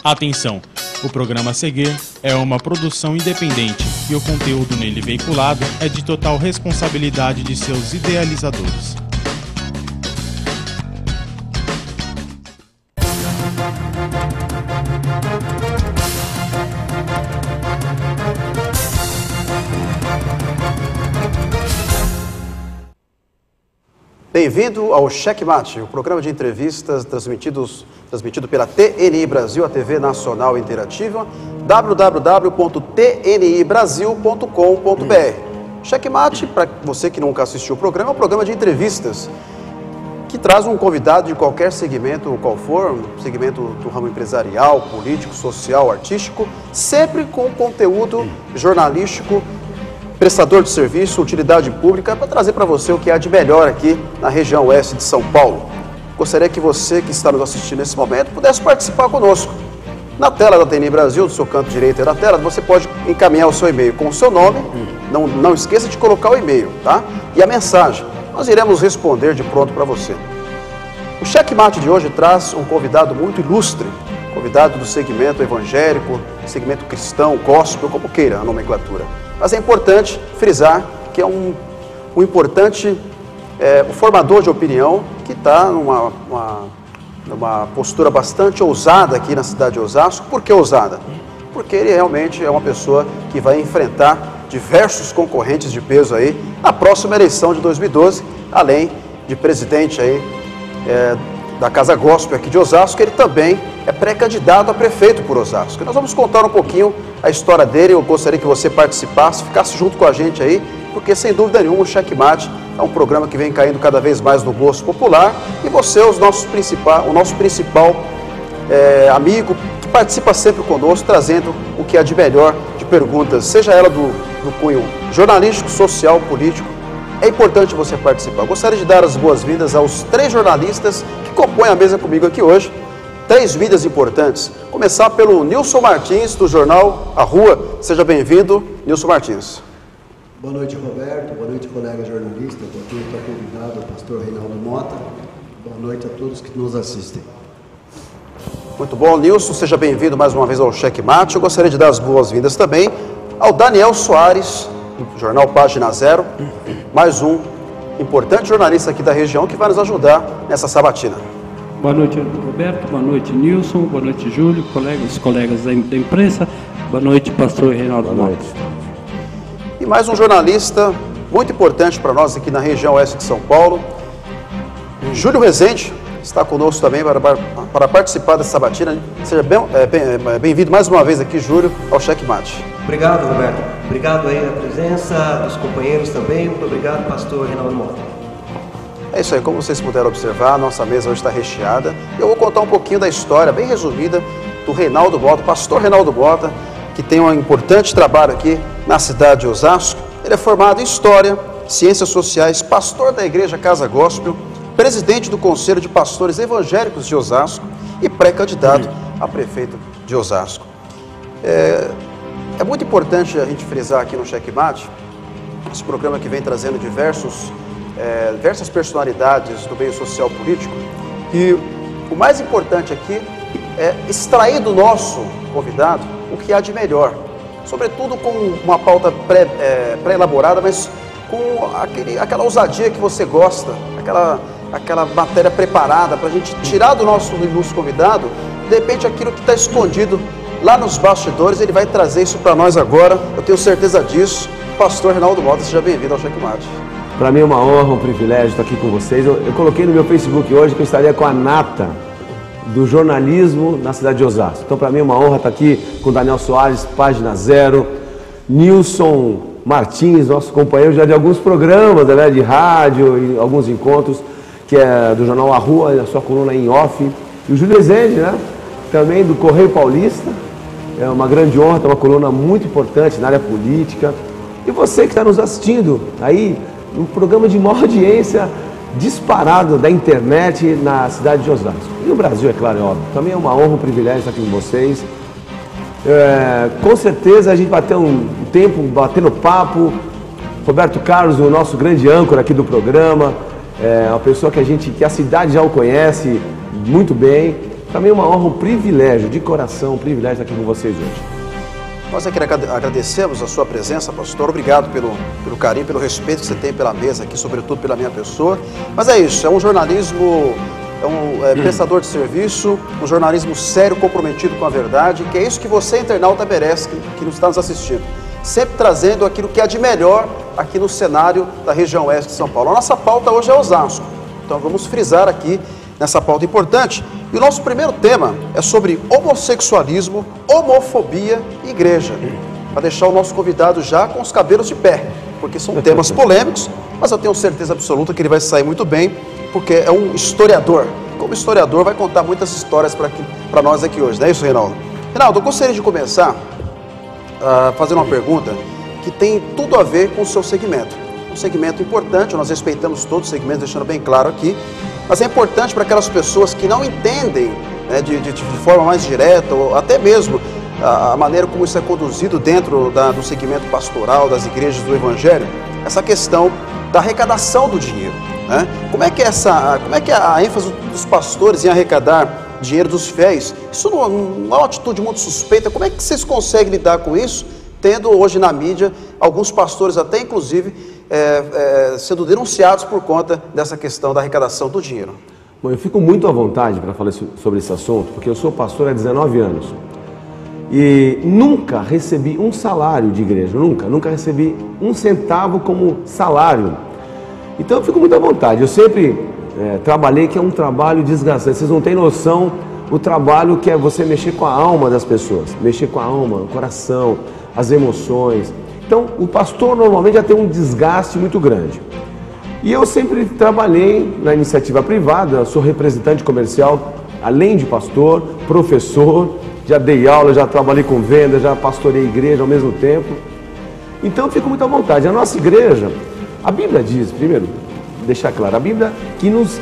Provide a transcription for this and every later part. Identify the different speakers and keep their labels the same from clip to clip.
Speaker 1: Atenção! O programa a seguir é uma produção independente e o conteúdo nele veiculado é de total responsabilidade de seus idealizadores.
Speaker 2: Bem-vindo ao Checkmate, o programa de entrevistas transmitido pela TNI Brasil, a TV Nacional Interativa, www.tnibrasil.com.br. Checkmate, para você que nunca assistiu o programa, é um programa de entrevistas que traz um convidado de qualquer segmento, qual for, segmento do ramo empresarial, político, social, artístico, sempre com conteúdo jornalístico, prestador de serviço, utilidade pública, para trazer para você o que há de melhor aqui na região oeste de São Paulo. Gostaria que você que está nos assistindo nesse momento pudesse participar conosco. Na tela da TNI Brasil, do seu canto direito da tela, você pode encaminhar o seu e-mail com o seu nome, não esqueça de colocar o e-mail, tá? E a mensagem. Nós iremos responder de pronto para você. O Checkmate de hoje traz um convidado muito ilustre, convidado do segmento evangélico, segmento cristão, gospel, como queira a nomenclatura. Mas é importante frisar que é um importante formador de opinião que está numa postura bastante ousada aqui na cidade de Osasco. Por que ousada? Porque ele realmente é uma pessoa que vai enfrentar diversos concorrentes de peso aí na próxima eleição de 2012, além de presidente aí da Casa Gospel aqui de Osasco. Ele também é pré-candidato a prefeito por Osasco. Nós vamos contar um pouquinho a história dele. Eu gostaria que você participasse, ficasse junto com a gente aí, porque sem dúvida nenhuma o Checkmate é um programa que vem caindo cada vez mais no gosto popular e você é o nosso principal amigo que participa sempre conosco, trazendo o que há de melhor de perguntas, seja ela do cunho jornalístico, social, político. É importante você participar. Eu gostaria de dar as boas-vindas aos 3 jornalistas que compõem a mesa comigo aqui hoje. 3 vidas importantes. Começar pelo Nilson Martins, do jornal A Rua. Seja bem-vindo, Nilson Martins.
Speaker 3: Boa noite, Roberto. Boa noite, colega jornalista. Boa noite ao convidado, o pastor Reinaldo Mota. Boa noite a todos que nos assistem.
Speaker 2: Muito bom, Nilson. Seja bem-vindo mais uma vez ao Checkmate. Eu gostaria de dar as boas-vindas também ao Daniel Soares, do jornal Página Zero. Mais um importante jornalista aqui da região que vai nos ajudar nessa sabatina.
Speaker 4: Boa noite, Roberto. Boa noite, Nilson. Boa noite, Júlio, colegas da imprensa. Boa noite, pastor Reinaldo. Boa noite.
Speaker 2: E mais um jornalista muito importante para nós aqui na região oeste de São Paulo. Júlio Rezende está conosco também para participar dessa sabatina. Seja bem-vindo mais uma vez aqui, Júlio, ao Checkmate.
Speaker 5: Obrigado, Roberto. Obrigado aí a presença dos companheiros também. Muito obrigado, pastor Reinaldo Mota.
Speaker 2: É isso aí, como vocês puderam observar, a nossa mesa hoje está recheada. Eu vou contar um pouquinho da história, bem resumida, do Reinaldo Mota, pastor Reinaldo Mota, que tem um importante trabalho aqui na cidade de Osasco. Ele é formado em História, Ciências Sociais, pastor da Igreja Casa Gospel, presidente do Conselho de Pastores Evangélicos de Osasco e pré-candidato a prefeito de Osasco. É muito importante a gente frisar aqui no Checkmate, esse programa que vem trazendo diversas personalidades do meio social político, e o mais importante aqui é extrair do nosso convidado o que há de melhor, sobretudo com uma pauta pré-elaborada, mas com aquela ousadia que você gosta, aquela matéria preparada para a gente tirar do nosso ilustre convidado, de repente aquilo que está escondido lá nos bastidores, ele vai trazer isso para nós agora, eu tenho certeza disso. Pastor Reinaldo Mota, seja bem-vindo ao Checkmate.
Speaker 6: Para mim é uma honra, um privilégio estar aqui com vocês. Eu coloquei no meu Facebook hoje que eu estaria com a nata do jornalismo na cidade de Osasco. Então, para mim é uma honra estar aqui com o Daniel Soares, Página Zero, Nilson Martins, nosso companheiro já de alguns programas, né, de rádio e alguns encontros, que é do jornal A Rua, a sua coluna em off. E o Júlio Rezende, né, também do Correio Paulista. É uma grande honra, tem uma coluna muito importante na área política. E você que está nos assistindo aí, um programa de maior audiência disparado da internet na cidade de Osasco. E no Brasil, é claro, é óbvio. Também é uma honra, um privilégio estar aqui com vocês. Com certeza a gente vai ter um tempo batendo papo. Roberto Carlos, o nosso grande âncora aqui do programa. é uma pessoa que a cidade já o conhece muito bem. Também uma honra, um privilégio, de coração, um privilégio estar aqui com vocês hoje.
Speaker 2: Nós aqui agradecemos a sua presença, pastor. Obrigado pelo carinho, pelo respeito que você tem pela mesa aqui, sobretudo pela minha pessoa. Mas é isso, é um jornalismo, prestador de serviço, um jornalismo sério, comprometido com a verdade, que é isso que você, internauta, merece, que está nos assistindo. Sempre trazendo aquilo que há de melhor aqui no cenário da região oeste de São Paulo. A nossa pauta hoje é Osasco, então vamos frisar aqui nessa pauta importante. E o nosso primeiro tema é sobre homossexualismo, homofobia e igreja. Para deixar o nosso convidado já com os cabelos de pé, porque são temas polêmicos, mas eu tenho certeza absoluta que ele vai sair muito bem, porque é um historiador. Como historiador, vai contar muitas histórias para nós aqui hoje, não é isso, Reinaldo? Reinaldo, eu gostaria de começar fazendo uma pergunta que tem tudo a ver com o seu segmento. Um segmento importante, nós respeitamos todos os segmentos, deixando bem claro aqui, mas é importante para aquelas pessoas que não entendem, né, de forma mais direta, ou até mesmo a maneira como isso é conduzido dentro do segmento pastoral, das igrejas do Evangelho, essa questão da arrecadação do dinheiro. Né? Como é que é a ênfase dos pastores em arrecadar dinheiro dos fiéis? Isso não é uma atitude muito suspeita. Como é que vocês conseguem lidar com isso, tendo hoje na mídia alguns pastores até inclusive sendo denunciados por conta dessa questão da arrecadação do dinheiro?
Speaker 6: Bom, eu fico muito à vontade para falar sobre esse assunto, porque eu sou pastor há 19 anos e nunca recebi um salário de igreja, nunca recebi um centavo como salário. Então eu fico muito à vontade. Eu sempre trabalhei, que é um trabalho desgastante. Vocês não têm noção o trabalho que é você mexer com a alma das pessoas, mexer com a alma, o coração, as emoções. Então, o pastor normalmente já tem um desgaste muito grande. E eu sempre trabalhei na iniciativa privada, sou representante comercial, além de pastor, professor, já dei aula, já trabalhei com venda, já pastorei igreja ao mesmo tempo. Então, eu fico muito à vontade. A nossa igreja, a Bíblia diz, primeiro, deixar claro, a Bíblia que nos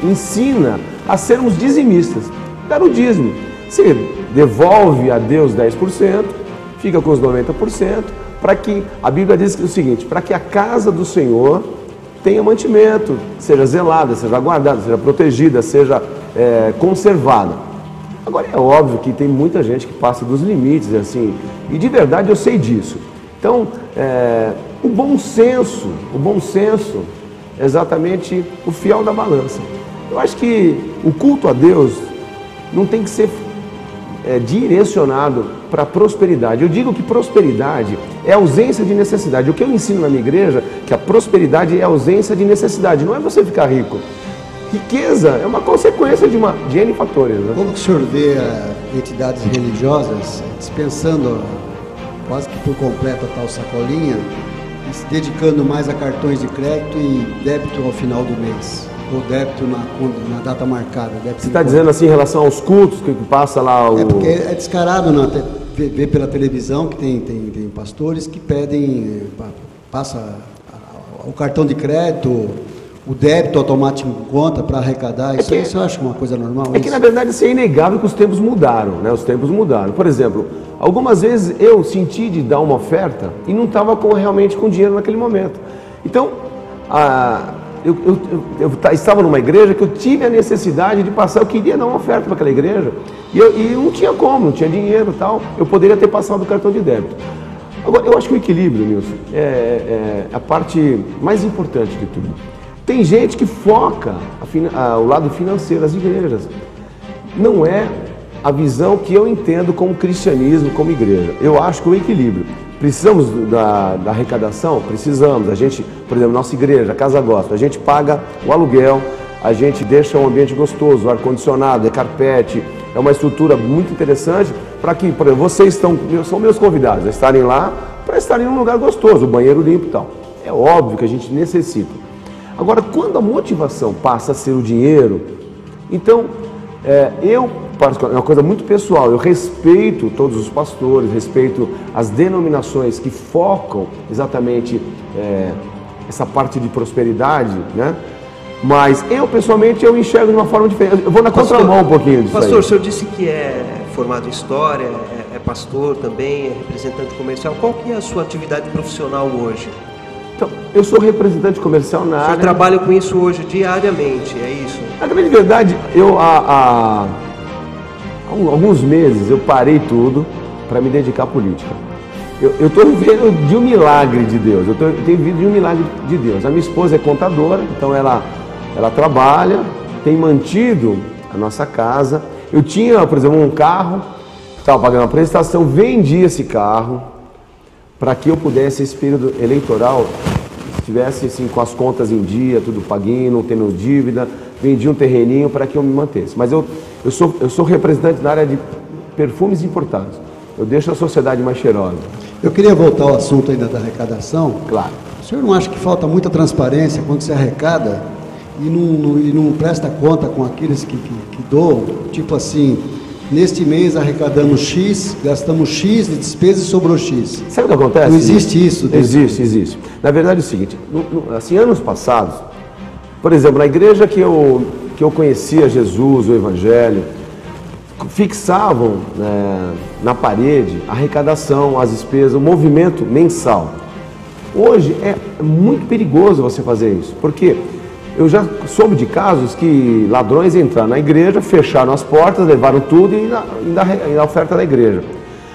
Speaker 6: ensina a sermos dizimistas, dar o dízimo. Você devolve a Deus 10%, fica com os 90%, para que, a Bíblia diz o seguinte, para que a casa do Senhor tenha mantimento, seja zelada, seja guardada, seja protegida, seja conservada. Agora é óbvio que tem muita gente que passa dos limites, assim, e de verdade eu sei disso. Então, o bom senso é exatamente o fiel da balança. Eu acho que o culto a Deus não tem que ser direcionado para prosperidade. Eu digo que prosperidade é ausência de necessidade. O que eu ensino na minha igreja, que a prosperidade é ausência de necessidade, não é você ficar rico. Riqueza é uma consequência de N fatores. Né?
Speaker 3: Como que o senhor vê entidades religiosas dispensando quase que por completo a tal sacolinha e se dedicando mais a cartões de crédito e débito ao final do mês? Ou débito na data marcada.
Speaker 6: Você está dizendo assim em relação aos cultos que passa lá o...
Speaker 3: Porque é descarado ver pela televisão que tem pastores que pedem, passa o cartão de crédito, o débito automático em conta para arrecadar. Isso aí você acha uma coisa normal?
Speaker 6: É que na verdade isso é inegável que os tempos mudaram, né? Os tempos mudaram. Por exemplo, algumas vezes eu senti de dar uma oferta e não estava realmente com dinheiro naquele momento. Então, eu estava numa igreja que eu tive a necessidade de passar, eu queria dar uma oferta para aquela igreja e não tinha como, não tinha dinheiro e tal, eu poderia ter passado o cartão de débito. Agora, eu acho que o equilíbrio, Nilson, é a parte mais importante de tudo. Tem gente que foca o lado financeiro das igrejas, não é a visão que eu entendo como cristianismo, como igreja. Eu acho que o equilíbrio. Precisamos da arrecadação? Precisamos. A gente, por exemplo, nossa igreja, Casa Gospel, a gente paga o aluguel, a gente deixa um ambiente gostoso, ar-condicionado, carpete, é uma estrutura muito interessante para que, por exemplo, vocês são meus convidados a estarem lá, para estarem num lugar gostoso, banheiro limpo e tal. É óbvio que a gente necessita. Agora, quando a motivação passa a ser o dinheiro, então, é uma coisa muito pessoal, eu respeito todos os pastores, respeito as denominações que focam exatamente essa parte de prosperidade, né? Mas eu, pessoalmente, eu enxergo de uma forma diferente. Eu vou na contramão um pouquinho disso.
Speaker 5: Pastor, o senhor disse que é formado em História, é pastor também, é representante comercial. Qual que é a sua atividade profissional hoje?
Speaker 6: Então, eu sou representante comercial na área.
Speaker 5: Você trabalha com isso hoje diariamente, é isso?
Speaker 6: Na grande verdade, eu há alguns meses eu parei tudo para me dedicar à política. Eu estou vivendo de um milagre de Deus, eu tenho vivido de um milagre de Deus. A minha esposa é contadora, então ela trabalha, tem mantido a nossa casa. Eu tinha, por exemplo, um carro, estava pagando uma prestação, vendi esse carro para que eu pudesse, esse período eleitoral, estivesse assim, com as contas em dia, tudo paguinho, não tendo dívida, vendi um terreninho para que eu me mantesse. Mas eu sou representante na área de perfumes importados. Eu deixo a sociedade mais cheirosa.
Speaker 3: Eu queria voltar ao assunto ainda da arrecadação.
Speaker 6: Claro.
Speaker 3: O senhor não acha que falta muita transparência quando se arrecada e não presta conta com aqueles que doam? Tipo assim, neste mês arrecadamos X, gastamos X de despesas e sobrou X.
Speaker 6: Sabe o que acontece?
Speaker 3: Não existe isso?
Speaker 6: Existe. Na verdade é o seguinte, assim, anos passados, por exemplo, na igreja que eu conhecia Jesus, o Evangelho, fixavam na parede a arrecadação, as despesas, o movimento mensal. Hoje é muito perigoso você fazer isso, porque eu já soube de casos que ladrões entraram na igreja, fecharam as portas, levaram tudo e na oferta da igreja.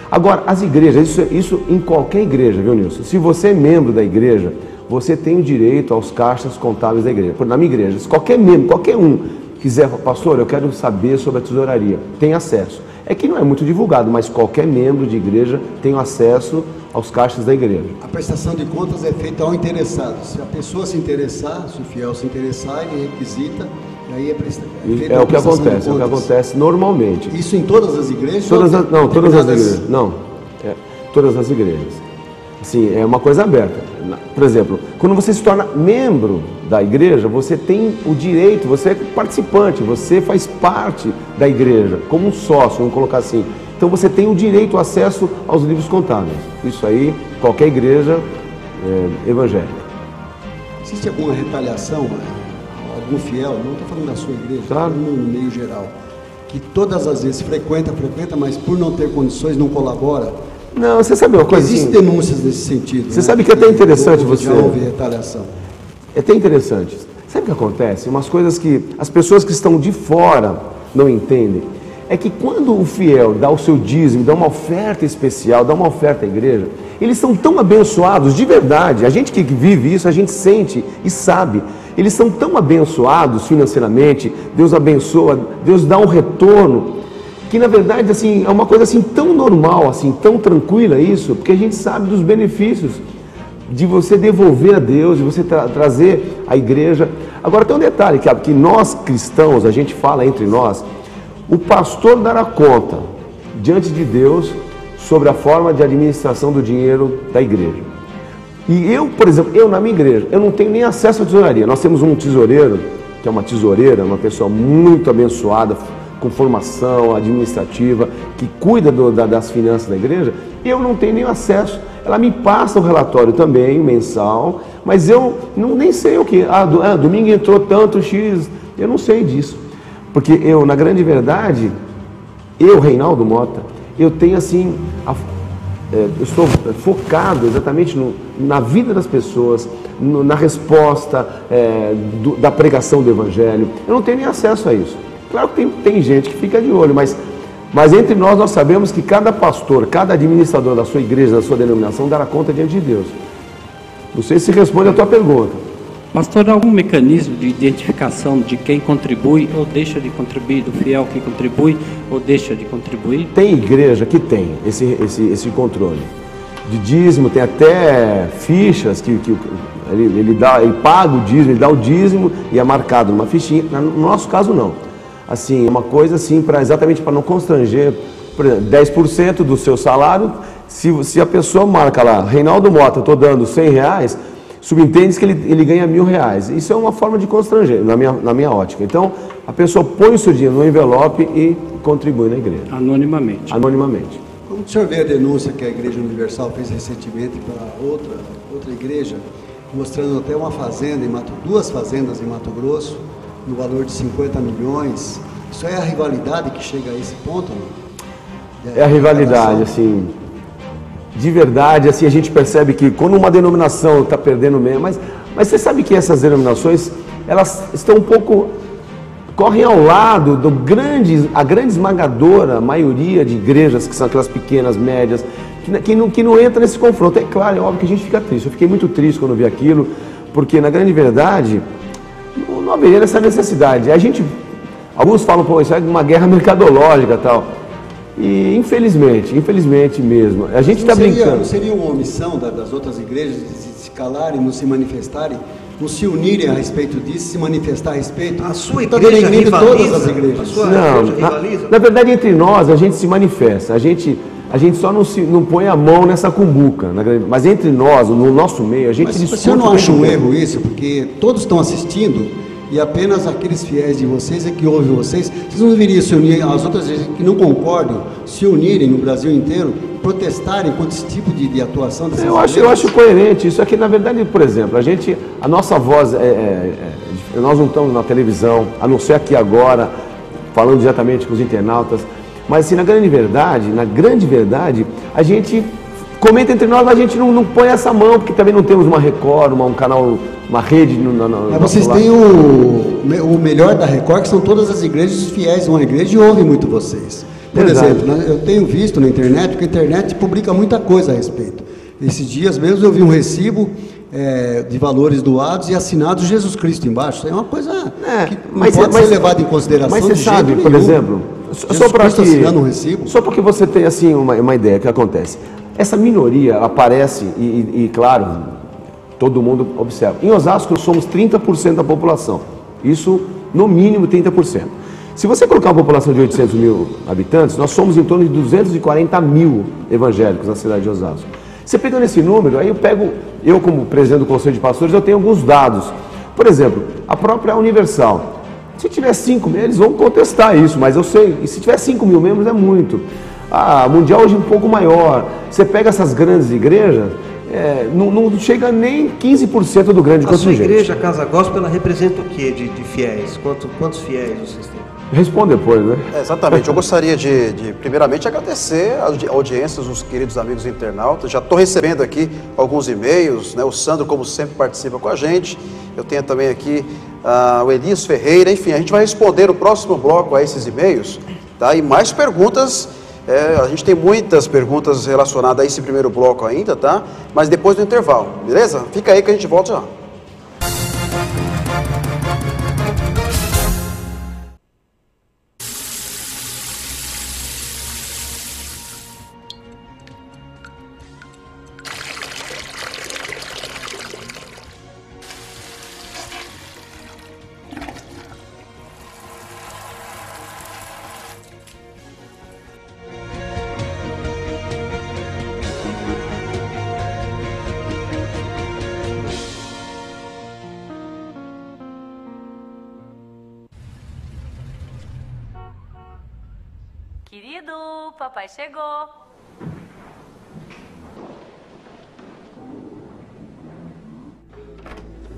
Speaker 6: Agora, as igrejas, isso em qualquer igreja, viu, Nilson? Se você é membro da igreja, você tem o direito aos caixas contábeis da igreja. Na minha igreja, se qualquer membro, qualquer um quiser, pastor, eu quero saber sobre a tesouraria, tem acesso. É que não é muito divulgado, mas qualquer membro de igreja tem acesso aos caixas da igreja.
Speaker 3: A prestação de contas é feita ao interessado. Se a pessoa se interessar, se o fiel se interessar, ele requisita, e aí
Speaker 6: é o que acontece normalmente.
Speaker 3: Isso em todas as igrejas?
Speaker 6: Todas as igrejas. Não, todas as igrejas. Sim, é uma coisa aberta. Por exemplo, quando você se torna membro da igreja, você tem o direito, você é participante, você faz parte da igreja, como um sócio, vamos colocar assim. Então você tem o direito, o acesso aos livros contábeis. Isso aí, qualquer igreja evangélica.
Speaker 3: Existe alguma retaliação, algum fiel, não estou falando da sua igreja, estou falando no meio geral, que todas as vezes frequenta, mas por não ter condições não colabora?
Speaker 6: Não, você sabe uma coisa?
Speaker 3: Existem denúncias nesse sentido.
Speaker 6: Você sabe que é até interessante você...
Speaker 3: Já houve retaliação.
Speaker 6: É até interessante. Sabe o que acontece? Umas coisas que as pessoas que estão de fora não entendem. É que quando o fiel dá o seu dízimo, dá uma oferta especial, dá uma oferta à igreja, eles são tão abençoados, de verdade. A gente que vive isso, a gente sente e sabe. Eles são tão abençoados financeiramente, Deus abençoa, Deus dá um retorno, que na verdade assim, é uma coisa assim tão normal, assim, tão tranquila isso, porque a gente sabe dos benefícios de você devolver a Deus, de você trazer a igreja. Agora tem um detalhe, que nós cristãos, a gente fala entre nós, o pastor dará conta diante de Deus sobre a forma de administração do dinheiro da igreja. E eu, por exemplo, na minha igreja, eu não tenho nem acesso à tesouraria. Nós temos um tesoureiro, que é uma tesoureira, uma pessoa muito abençoada, com formação administrativa, que cuida das finanças da igreja, e eu não tenho nem acesso. Ela me passa o relatório também, mensal, mas eu nem sei o que. Domingo entrou tanto X, eu não sei disso. Porque eu, na grande verdade, Reinaldo Mota, eu tenho assim, eu estou focado exatamente na vida das pessoas, na resposta da pregação do Evangelho. Eu não tenho nem acesso a isso. Claro que tem gente que fica de olho, mas entre nós sabemos que cada pastor, cada administrador da sua igreja, da sua denominação, dará conta diante de Deus. Não sei se responde a tua pergunta.
Speaker 4: Pastor, há algum mecanismo de identificação de quem contribui ou deixa de contribuir, do fiel que contribui ou deixa de contribuir?
Speaker 6: Tem igreja que tem esse controle de dízimo, tem até fichas que ele paga o dízimo, ele dá o dízimo e é marcado numa fichinha. No nosso caso, não. Assim, uma coisa assim, exatamente para não constranger, por exemplo, 10% do seu salário, se a pessoa marca lá, Reinaldo Mota, estou dando R$100, subentende que ele ganha R$1.000. Isso é uma forma de constranger, na minha ótica. Então, a pessoa põe o seu dinheiro no envelope e contribui na igreja.
Speaker 4: Anonimamente.
Speaker 6: Anonimamente.
Speaker 3: Como o senhor vê a denúncia que a Igreja Universal fez recentemente para outra igreja, mostrando até uma fazenda, duas fazendas em Mato Grosso, no valor de 50 milhões. Isso é a rivalidade que chega a esse ponto? Não?
Speaker 6: É a rivalidade, assim. de verdade, assim, a gente percebe que quando uma denominação está perdendo meio, mas você sabe que essas denominações, elas estão um pouco, correm ao lado a grande esmagadora maioria de igrejas, que são aquelas pequenas, médias, que não entra nesse confronto. É claro, é óbvio que a gente fica triste. Eu fiquei muito triste quando vi aquilo, porque na grande verdade, não haveria essa necessidade. Alguns falam, pô, isso é uma guerra mercadológica e tal. E infelizmente mesmo, a gente está brincando.
Speaker 3: Não seria uma omissão das outras igrejas de se calarem, não se manifestarem, não se unirem a respeito disso, se manifestar a respeito?
Speaker 5: A sua igreja rivaliza?
Speaker 3: Todas as igrejas.
Speaker 6: Na verdade, entre nós, a gente se manifesta, a gente só não põe a mão nessa cumbuca, mas entre nós, no nosso meio, a gente discute.
Speaker 3: Mas você não acha um erro isso? Porque todos estão assistindo e apenas aqueles fiéis de vocês é que ouvem vocês. Vocês não deveriam se unir, as outras igrejas que não concordam, se unirem no Brasil inteiro, protestarem contra esse tipo de atuação dessas igrejas?
Speaker 6: Eu acho coerente isso aqui. Na verdade, por exemplo, a nossa voz, nós não estamos na televisão, a não ser aqui agora, falando diretamente com os internautas, mas assim, na grande verdade, a gente comenta entre nós, mas a gente não põe essa mão, porque também não temos uma Record, um canal, uma rede.
Speaker 3: Mas vocês têm o melhor da Record, que são todas as igrejas fiéis a uma igreja e ouvem muito vocês. Por exemplo, eu tenho visto na internet, porque a internet publica muita coisa a respeito. Esses dias mesmo eu vi um recibo de valores doados e assinados Jesus Cristo embaixo. Isso é uma coisa que não pode ser levada em consideração.
Speaker 6: Mas você sabe, por exemplo, só porque você tem assim uma ideia que acontece. Essa minoria aparece e claro, todo mundo observa. Em Osasco somos 30% da população. Isso, no mínimo, 30%. Se você colocar uma população de 800 mil habitantes, nós somos em torno de 240 mil evangélicos na cidade de Osasco. Você pegando esse número, aí eu como presidente do Conselho de Pastores, eu tenho alguns dados. Por exemplo, a própria Universal. Se tiver 5 mil, eles vão contestar isso, mas eu sei, e se tiver 5 mil membros é muito. A Mundial hoje é um pouco maior. Você pega essas grandes igrejas, não chega nem 15% do grande contingente.
Speaker 5: A sua igreja, a Casa Gospel, ela representa o que de fiéis? Quantos fiéis vocês têm?
Speaker 6: Responde depois, né?
Speaker 2: Exatamente. Eu gostaria de primeiramente, agradecer a audiência dos queridos amigos internautas. Já estou recebendo aqui alguns e-mails, né? O Sandro, como sempre, participa com a gente. Eu tenho também aqui o Elias Ferreira. Enfim, a gente vai responder no próximo bloco a esses e-mails, tá? E mais perguntas. A gente tem muitas perguntas relacionadas a esse primeiro bloco ainda, tá? Mas depois do intervalo, beleza? Fica aí que a gente volta já.
Speaker 7: Querido, papai chegou.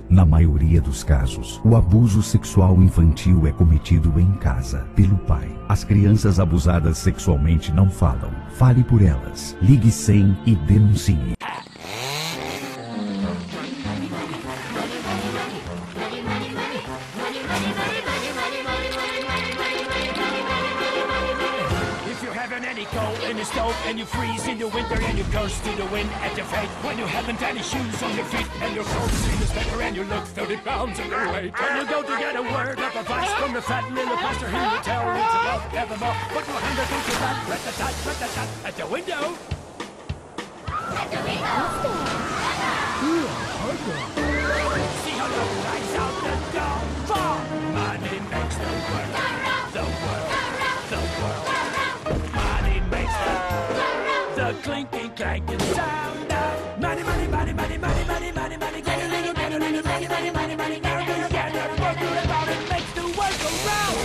Speaker 8: Na maioria dos casos, o abuso sexual infantil é cometido em casa, pelo pai. As crianças abusadas sexualmente não falam. Fale por elas. Ligue 100 e denuncie.
Speaker 9: And you freeze in the winter and you curse to the wind at your fate when you haven't any shoes on your feet and your clothes in the sweater and you look 30 pounds underweight and you go to get a word of advice from the fat little pastor. He will tell you it's about evermore, but your hand goes to that rat-a-tat at the window. At the window. See how love flies out the door. For money makes the world, the world, the world. Money makes the clinking, clanking sound of money, money, money, money, money, money, money, money. Get a little, get a little, money, money, money, money. Now do you get it? What do you about it? Makes the world go round.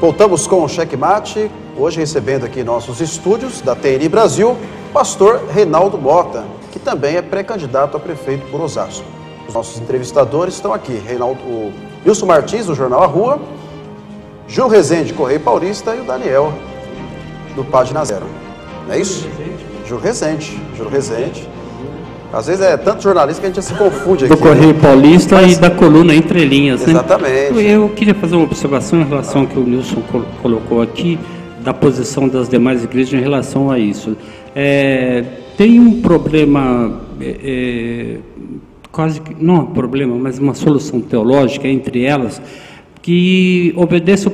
Speaker 2: Voltamos com o Checkmate, hoje recebendo aqui em nossos estúdios da TNI Brasil, pastor Reinaldo Mota, que também é pré-candidato a prefeito por Osasco. Os nossos entrevistadores estão aqui. O Nilson Martins, do Jornal A Rua, Júlio Rezende, Correio Paulista, e o Daniel, do Página Zero. Não é isso? Júlio Rezende. Às vezes é tanto jornalista que a gente se confunde aqui.
Speaker 4: Do Correio Paulista e da coluna Entre Linhas.
Speaker 2: Exatamente.
Speaker 4: Né? Eu queria fazer uma observação em relação ao que o Nilson colocou aqui, da posição das demais igrejas em relação a isso. Tem um problema, quase que, não um problema, mas uma solução teológica entre elas, que obedece o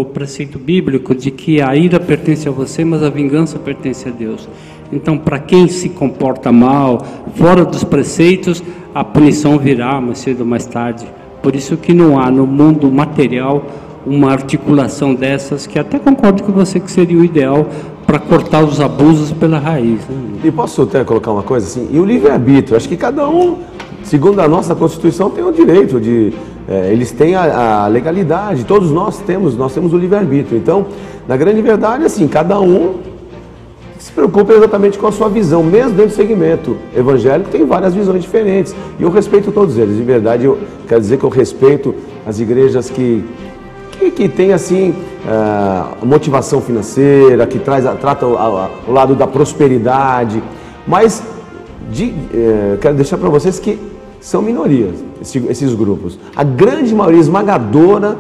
Speaker 4: preceito bíblico de que a ira pertence a você, mas a vingança pertence a Deus. Então, para quem se comporta mal, fora dos preceitos, a punição virá mais cedo ou mais tarde. Por isso que não há no mundo material uma articulação dessas, que até concordo com você que seria o ideal para cortar os abusos pela raiz. Né?
Speaker 6: E posso até colocar uma coisa assim? E o livre-arbítrio, acho que cada um, segundo a nossa Constituição, tem o direito de... eles têm a legalidade, todos nós temos o livre-arbítrio. Então, na grande verdade, assim, cada um se preocupa exatamente com a sua visão, mesmo dentro do segmento evangélico, tem várias visões diferentes. E eu respeito todos eles, de verdade, eu quero dizer que eu respeito as igrejas que tem assim motivação financeira, que tratam o lado da prosperidade, mas quero deixar para vocês que são minorias esses grupos. A grande maioria esmagadora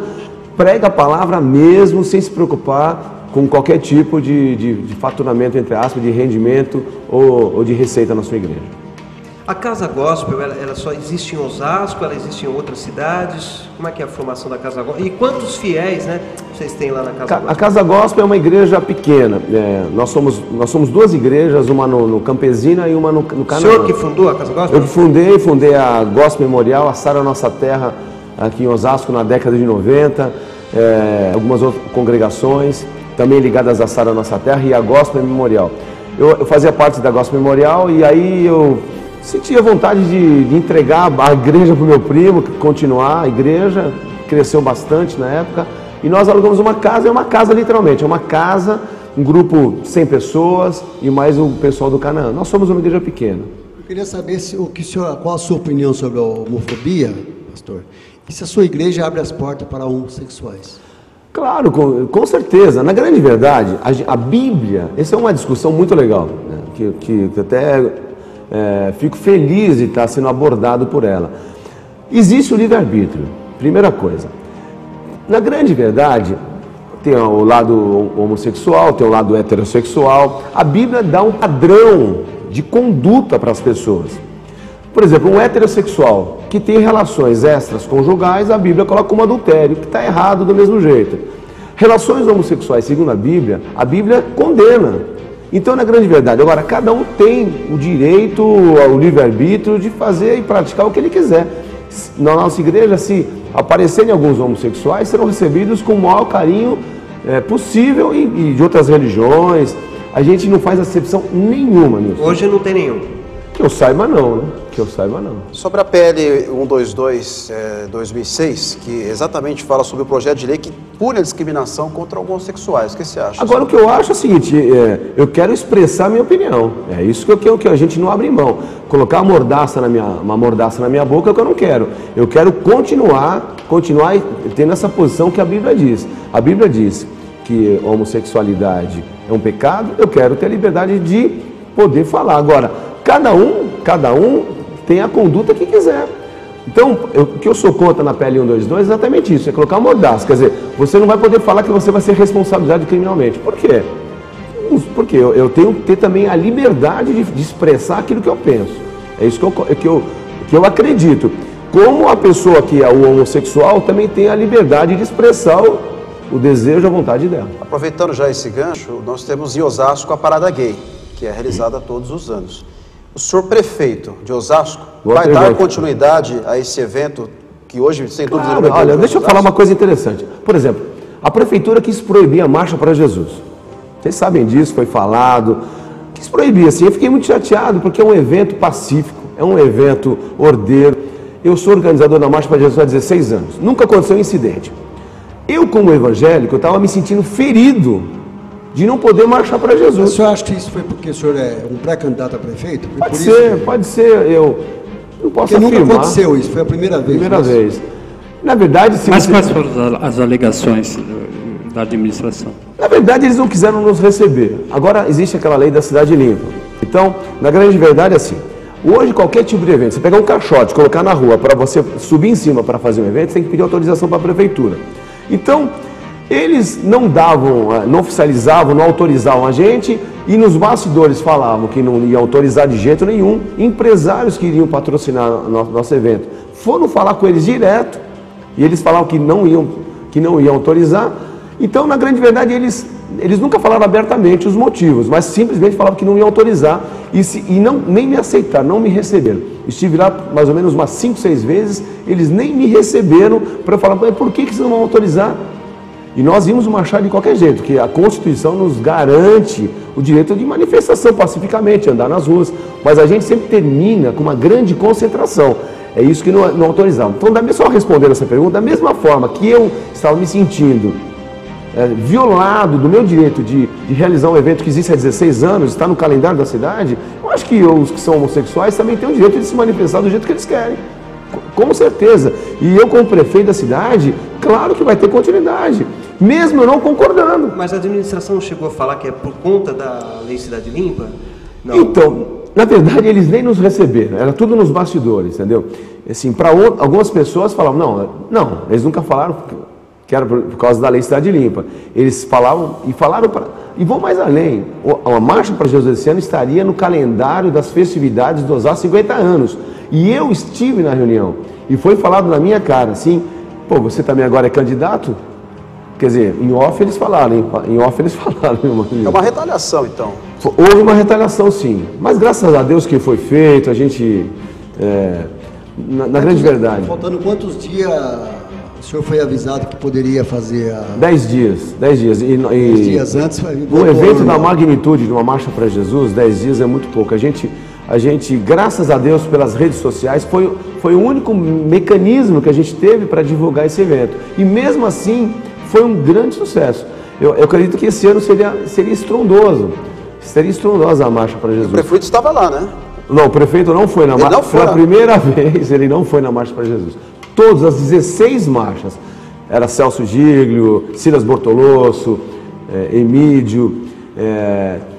Speaker 6: prega a palavra mesmo sem se preocupar com qualquer tipo de faturamento, entre aspas, de rendimento ou de receita na sua igreja.
Speaker 5: A Casa Gospel, ela só existe em Osasco, ela existe em outras cidades? Como é que é a formação da Casa Gospel? E quantos fiéis, né, vocês têm lá na Casa Gospel?
Speaker 6: A Casa Gospel é uma igreja pequena. Nós somos duas igrejas, uma no Campesina e uma no Canaã.
Speaker 5: O senhor que fundou a Casa Gospel?
Speaker 6: Eu fundei a Gospel Memorial, a Sara Nossa Terra, aqui em Osasco, na década de 90. Algumas outras congregações, também ligadas à Sara Nossa Terra e a Gospel Memorial. Eu fazia parte da Gospel Memorial e aí eu sentia vontade de entregar a igreja para o meu primo, continuar a igreja, cresceu bastante na época, e nós alugamos uma casa literalmente, é uma casa, um grupo 100 pessoas e mais o pessoal do Canaã. Nós somos uma igreja pequena.
Speaker 3: Eu queria saber qual a sua opinião sobre a homofobia, pastor, e se a sua igreja abre as portas para homossexuais.
Speaker 6: Claro, com certeza. Na grande verdade, a Bíblia, essa é uma discussão muito legal, né, que até... fico feliz de estar sendo abordado por ela. Existe o livre-arbítrio, primeira coisa. Na grande verdade, tem o lado homossexual, tem o lado heterossexual. A Bíblia dá um padrão de conduta para as pessoas. Por exemplo, um heterossexual que tem relações extraconjugais, a Bíblia coloca como adultério, que está errado do mesmo jeito. Relações homossexuais, segundo a Bíblia condena. Então, na grande verdade, agora, cada um tem o direito, o livre-arbítrio de fazer e praticar o que ele quiser. Na nossa igreja, se aparecerem alguns homossexuais, serão recebidos com o maior carinho possível e de outras religiões. A gente não faz acepção nenhuma nisso.
Speaker 5: Hoje não tem nenhum.
Speaker 6: Que eu saiba não, né? Que eu saiba não.
Speaker 2: Sobre a PL 122, 2006, que exatamente fala sobre o projeto de lei que pune a discriminação contra homossexuais. O que você acha?
Speaker 6: Agora, o que eu acho é o seguinte, eu quero expressar a minha opinião. É isso que a gente não abre mão. Colocar uma mordaça na minha boca é o que eu não quero. Eu quero continuar tendo essa posição que a Bíblia diz. A Bíblia diz que a homossexualidade é um pecado, eu quero ter a liberdade de poder falar. Agora, cada um tem a conduta que quiser. Então, o que eu sou contra na PL 122 é exatamente isso, é colocar uma mordaça. Quer dizer, você não vai poder falar que você vai ser responsabilizado criminalmente. Por quê? Porque eu tenho que ter também a liberdade de expressar aquilo que eu penso. É isso que eu acredito. Como a pessoa que é o homossexual também tem a liberdade de expressar o desejo, a vontade dela.
Speaker 2: Aproveitando já esse gancho, nós temos em Osasco a Parada Gay, que é realizada todos os anos. O senhor prefeito de Osasco vai dar continuidade a esse evento que hoje, sem dúvida nenhuma...
Speaker 6: Olha, deixa eu falar uma coisa interessante. Por exemplo, a prefeitura quis proibir a Marcha para Jesus. Vocês sabem disso, foi falado. Quis proibir, assim. Eu fiquei muito chateado, porque é um evento pacífico, é um evento ordeiro. Eu sou organizador da Marcha para Jesus há 16 anos. Nunca aconteceu um incidente. Eu, como evangélico, eu estava me sentindo ferido de não poder marchar para Jesus.
Speaker 3: O senhor acha que isso foi porque o senhor é um pré-candidato a prefeito?
Speaker 6: Pode ser. Não posso
Speaker 3: Porque
Speaker 6: afirmar.
Speaker 3: nunca aconteceu isso, foi a primeira vez.
Speaker 6: Primeira vez. Na verdade, se
Speaker 4: Mas
Speaker 6: você...
Speaker 4: quais foram as alegações da administração?
Speaker 6: Na verdade, eles não quiseram nos receber. Agora, existe aquela lei da cidade limpa. Então, na grande verdade, é assim. Hoje, qualquer tipo de evento, você pegar um caixote, colocar na rua para você subir em cima para fazer um evento, você tem que pedir autorização para a prefeitura. Então, eles não davam, não oficializavam, não autorizavam a gente e nos bastidores falavam que não iam autorizar de jeito nenhum. Empresários que iriam patrocinar nosso evento foram falar com eles direto e eles falavam que não iam autorizar. Então, na grande verdade, eles nunca falaram abertamente os motivos, mas simplesmente falavam que não iam autorizar e nem me aceitaram, não me receberam. Estive lá mais ou menos umas 5, 6 vezes, eles nem me receberam para eu falar, mas por que vocês não vão autorizar? E nós íamos marchar de qualquer jeito, porque a Constituição nos garante o direito de manifestação pacificamente, andar nas ruas, mas a gente sempre termina com uma grande concentração. É isso que não autorizavam. Então, só respondendo essa pergunta, da mesma forma que eu estava me sentindo violado do meu direito de realizar um evento que existe há 16 anos, está no calendário da cidade, eu acho que os que são homossexuais também têm o direito de se manifestar do jeito que eles querem. Com certeza. E eu, como prefeito da cidade, claro que vai ter continuidade, mesmo eu não concordando.
Speaker 5: Mas a administração chegou a falar que é por conta da Lei Cidade Limpa? Não.
Speaker 6: Então, na verdade, eles nem nos receberam, era tudo nos bastidores, entendeu? Assim, para algumas pessoas falavam, não, eles nunca falaram que era por causa da Lei Cidade Limpa. Eles falavam e vão mais além. A Marcha para Jesus esse ano estaria no calendário das festividades do Osasco 50 anos. E eu estive na reunião e foi falado na minha cara, assim, pô, você também agora é candidato? Quer dizer, em off eles falaram,
Speaker 2: É uma retaliação, então.
Speaker 6: Houve uma retaliação, sim. Mas graças a Deus que foi feito, a gente, na grande verdade.
Speaker 3: Faltando quantos dias o senhor foi avisado que poderia fazer a...
Speaker 6: 10 dias. 10 dias.
Speaker 3: 10 dias antes...
Speaker 6: Um evento da magnitude de uma Marcha para Jesus, 10 dias é muito pouco. A gente, graças a Deus, pelas redes sociais, foi o único mecanismo que a gente teve para divulgar esse evento. E mesmo assim, foi um grande sucesso. Eu acredito que esse ano seria estrondoso. Seria estrondosa a Marcha para Jesus.
Speaker 2: O prefeito estava lá, né?
Speaker 6: Não, o prefeito não foi na marcha. Pela primeira vez, ele não foi na Marcha para Jesus. Todas as 16 marchas, era Celso Giglio, Silas Bortolosso, Emídio,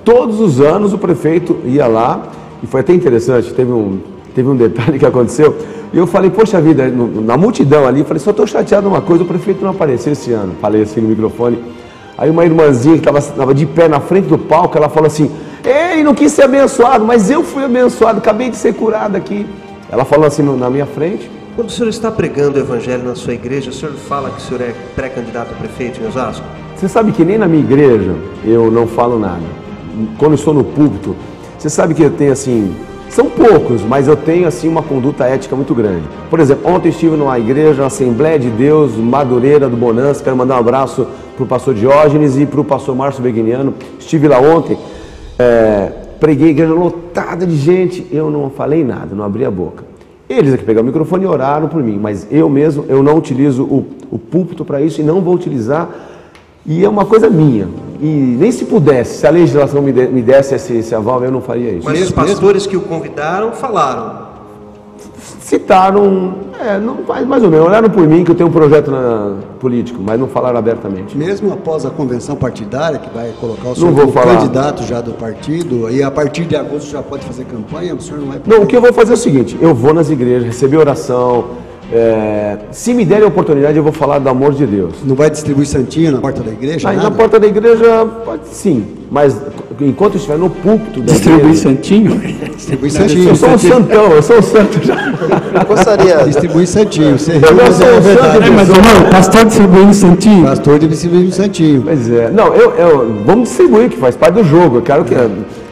Speaker 6: todos os anos o prefeito ia lá, e foi até interessante, teve um detalhe que aconteceu, e eu falei, poxa vida, na multidão ali, falei, só estou chateado uma coisa, o prefeito não apareceu esse ano, falei assim no microfone, aí uma irmãzinha que estava de pé na frente do palco, ela falou assim, ele não quis ser abençoado, mas eu fui abençoado, acabei de ser curado aqui, ela falou assim na minha frente.
Speaker 5: Quando o senhor está pregando o evangelho na sua igreja, o senhor fala que o senhor é pré-candidato a prefeito em Osasco?
Speaker 6: Você sabe que nem na minha igreja eu não falo nada. Quando eu estou no púlpito, você sabe que eu tenho assim, são poucos, mas eu tenho assim uma conduta ética muito grande. Por exemplo, ontem estive numa igreja, na Assembleia de Deus, Madureira do Bonança, quero mandar um abraço para o pastor Diógenes e para o pastor Márcio Beguiniano. Estive lá ontem, preguei a igreja lotada de gente, eu não falei nada, não abri a boca. Eles aqui pegaram o microfone e oraram por mim, mas eu mesmo, eu não utilizo o púlpito para isso e não vou utilizar, e é uma coisa minha. E nem se pudesse, se a legislação me desse esse aval, eu não faria isso.
Speaker 5: Mas os pastores que o convidaram falaram?
Speaker 6: Citaram, mais ou menos, olharam por mim que eu tenho um projeto político, mas não falaram abertamente.
Speaker 3: Mesmo após a convenção partidária, que vai colocar o senhor como candidato já do partido, e a partir de agosto já pode fazer campanha, o senhor não vai...
Speaker 6: Não, o que eu vou fazer é o seguinte, eu vou nas igrejas, receber oração, se me derem a oportunidade eu vou falar do amor de Deus.
Speaker 3: Não vai distribuir santinho na porta da igreja?
Speaker 6: Na porta da igreja, pode sim, mas enquanto eu estiver no púlpito da
Speaker 4: distribuir
Speaker 6: igreja...
Speaker 4: santinho?
Speaker 3: Distribuir santinho.
Speaker 6: Eu sou um santão, eu sou um santo já.
Speaker 2: Gostaria...
Speaker 3: Distribuir santinho.
Speaker 6: Eu sou um santo.
Speaker 4: Mas não, pastor distribuindo santinho?
Speaker 3: Pastor distribuindo santinho.
Speaker 6: Pois é. Não, vamos distribuir, que faz parte do jogo. Eu quero que...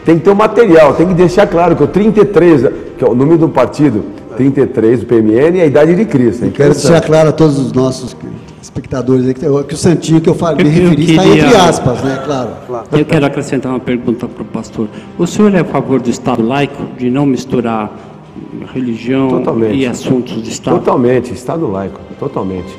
Speaker 6: Tem que ter um material, tem que deixar claro que o 33, que é o número do partido, 33 do PMN, é a idade de Cristo.
Speaker 3: Eu quero deixar claro a todos os nossos espectadores aí que o santinho que eu me referi está entre aspas, né? Claro.
Speaker 4: Eu quero acrescentar uma pergunta para o pastor. O senhor é a favor do Estado laico, de não misturar religião e assuntos de Estado?
Speaker 6: Totalmente, Estado laico, totalmente.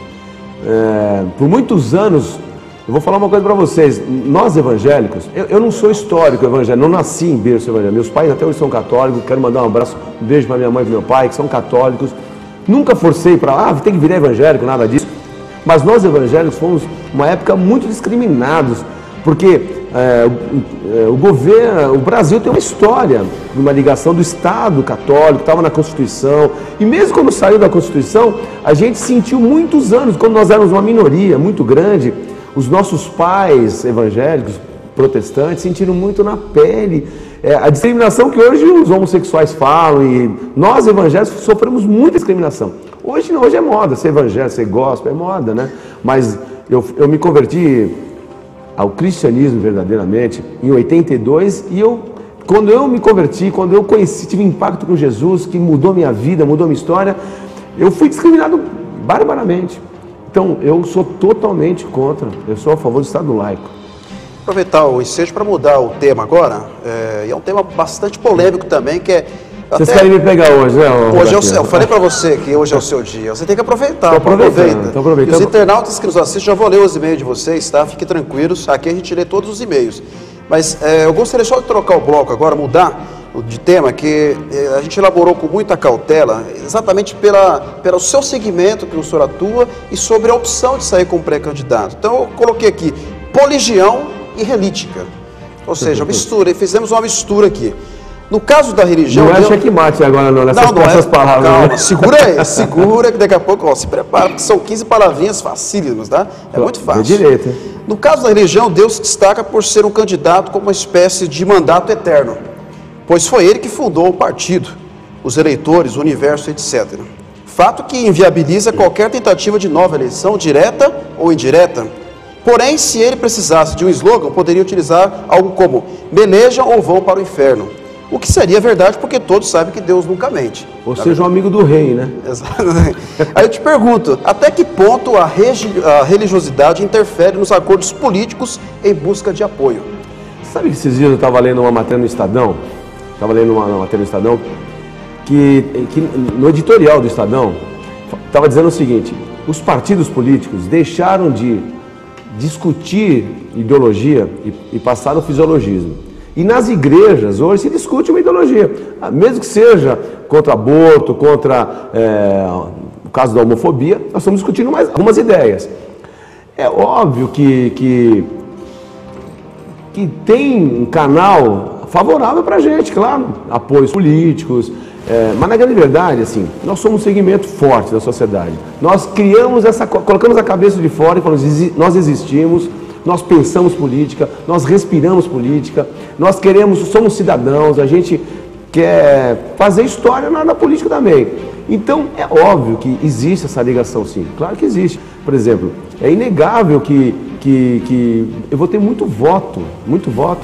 Speaker 6: Por muitos anos, Eu vou falar uma coisa para vocês. Nós evangélicos, eu não sou histórico evangélico, não nasci em berço evangélico. Meus pais até hoje são católicos. Quero mandar um abraço, um beijo para minha mãe e para meu pai, que são católicos. Nunca forcei para, tem que virar evangélico, nada disso. Mas nós evangélicos fomos, uma época, muito discriminados, porque o governo, o Brasil tem uma história de uma ligação do Estado católico, estava na Constituição, e mesmo quando saiu da Constituição, a gente sentiu muitos anos, quando nós éramos uma minoria muito grande, os nossos pais evangélicos, protestantes, sentiram muito na pele a discriminação que hoje os homossexuais falam, e nós evangélicos sofremos muita discriminação. Hoje não, hoje é moda, ser evangélico, ser gospel, é moda, né? Mas eu me converti ao cristianismo verdadeiramente em 82, e quando eu me converti, quando eu conheci, tive impacto com Jesus, que mudou minha vida, mudou minha história, eu fui discriminado barbaramente. Então, eu sou totalmente contra, eu sou a favor do Estado laico.
Speaker 2: Aproveitar o ensejo para mudar o tema agora, e é um tema bastante polêmico também, que é...
Speaker 6: Vocês querem me pegar hoje, né?
Speaker 2: Hoje eu falei para você que hoje é o seu dia, você tem que aproveitar.
Speaker 6: Tô aproveitando.
Speaker 2: E os internautas que nos assistem, já vou ler os e-mails de vocês, tá? Fiquem tranquilos, aqui a gente lê todos os e-mails. Mas eu gostaria só de trocar o bloco agora, mudar de tema, que a gente elaborou com muita cautela, exatamente pelo seu segmento que o senhor atua e sobre a opção de sair como pré-candidato. Então eu coloquei aqui religião e relítica, ou seja, mistura, e fizemos uma mistura aqui. No caso da religião...
Speaker 6: Não é checkmate agora não, nessas palavras.
Speaker 2: Calma,
Speaker 6: né?
Speaker 2: segura que daqui a pouco, se prepara, porque são 15 palavrinhas facílimas, tá? É muito fácil.
Speaker 6: Direito.
Speaker 2: No caso da religião, Deus se destaca por ser um candidato com uma espécie de mandato eterno, pois foi ele que fundou o partido, os eleitores, o universo, etc. Fato que inviabiliza qualquer tentativa de nova eleição, direta ou indireta. Porém, se ele precisasse de um slogan, poderia utilizar algo como melejam ou vão para o inferno. O que seria verdade, porque todos sabem que Deus nunca mente.
Speaker 6: Ou seja, um amigo do rei, né?
Speaker 2: Exatamente. Aí eu te pergunto, até que ponto a religiosidade interfere nos acordos políticos em busca de apoio?
Speaker 6: Sabe que esses dias eu estava lendo uma matéria no Estadão, que no editorial do Estadão, estava dizendo o seguinte: os partidos políticos deixaram de discutir ideologia e passaram ao fisiologismo. E nas igrejas, hoje, se discute uma ideologia, mesmo que seja contra aborto, contra o caso da homofobia, nós estamos discutindo mais algumas ideias. É óbvio que tem um canal favorável para a gente, claro, apoios políticos, mas na grande verdade, assim, nós somos um segmento forte da sociedade. Nós colocamos a cabeça de fora e falamos, nós existimos, nós pensamos política, nós respiramos política, nós somos cidadãos, a gente quer fazer história na política também. Então, é óbvio que existe essa ligação, sim, claro que existe. Por exemplo, é inegável que eu vou ter muito voto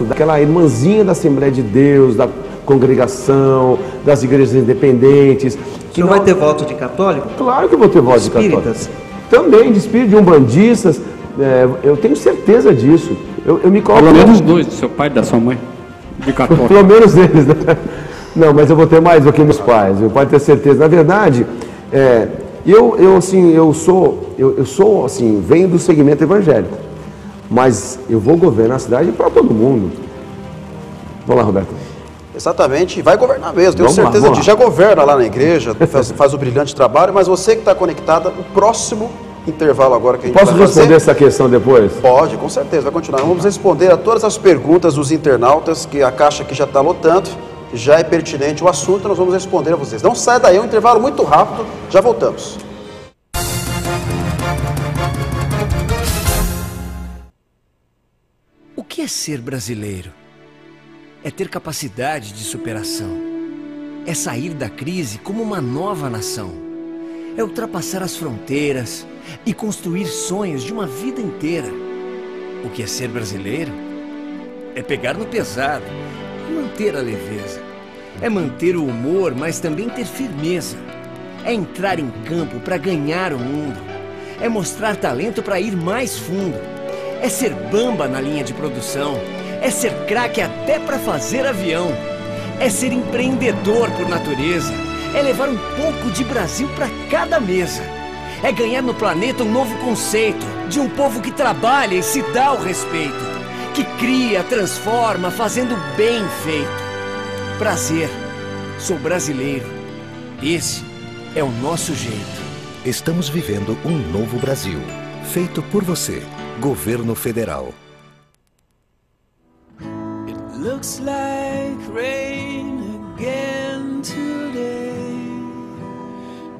Speaker 6: daquela irmãzinha da Assembleia de Deus, da congregação, das igrejas independentes.
Speaker 5: Que não vai ter voto de católico?
Speaker 6: Claro que eu vou ter voto de católico. Também, de espírito, de umbandistas. Eu tenho certeza disso. Eu me coloco...
Speaker 4: Pelo menos dois, do seu pai e da sua mãe, de católico.
Speaker 6: Pelo menos eles, né? Não, mas eu vou ter mais do que meus pais, eu pode ter certeza. Na verdade, venho do segmento evangélico, mas eu vou governar a cidade para todo mundo. Vamos lá, Roberto.
Speaker 2: Exatamente, vai governar mesmo, tenho certeza disso. Já governa lá na igreja, faz o brilhante trabalho, mas você que está conectada, o próximo intervalo agora que a gente vai fazer...
Speaker 6: Posso responder essa questão depois?
Speaker 2: Pode, com certeza, vai continuar. Vamos responder a todas as perguntas dos internautas, que a caixa aqui já está lotando, já é pertinente o assunto, nós vamos responder a vocês. Não sai daí, é um intervalo muito rápido, já voltamos.
Speaker 10: O que é ser brasileiro? É ter capacidade de superação. É sair da crise como uma nova nação. É ultrapassar as fronteiras e construir sonhos de uma vida inteira. O que é ser brasileiro? É pegar no pesado e manter a leveza. É manter o humor, mas também ter firmeza. É entrar em campo para ganhar o mundo. É mostrar talento para ir mais fundo. É ser bamba na linha de produção. É ser craque até para fazer avião. É ser empreendedor por natureza. É levar um pouco de Brasil para cada mesa. é ganhar no planeta um novo conceito de um povo que trabalha e se dá o respeito, que cria, transforma, fazendo bem feito. Prazer, sou brasileiro. Esse é o nosso jeito.
Speaker 11: Estamos vivendo um novo Brasil, feito por você, Governo Federal.
Speaker 9: It looks like rain again today.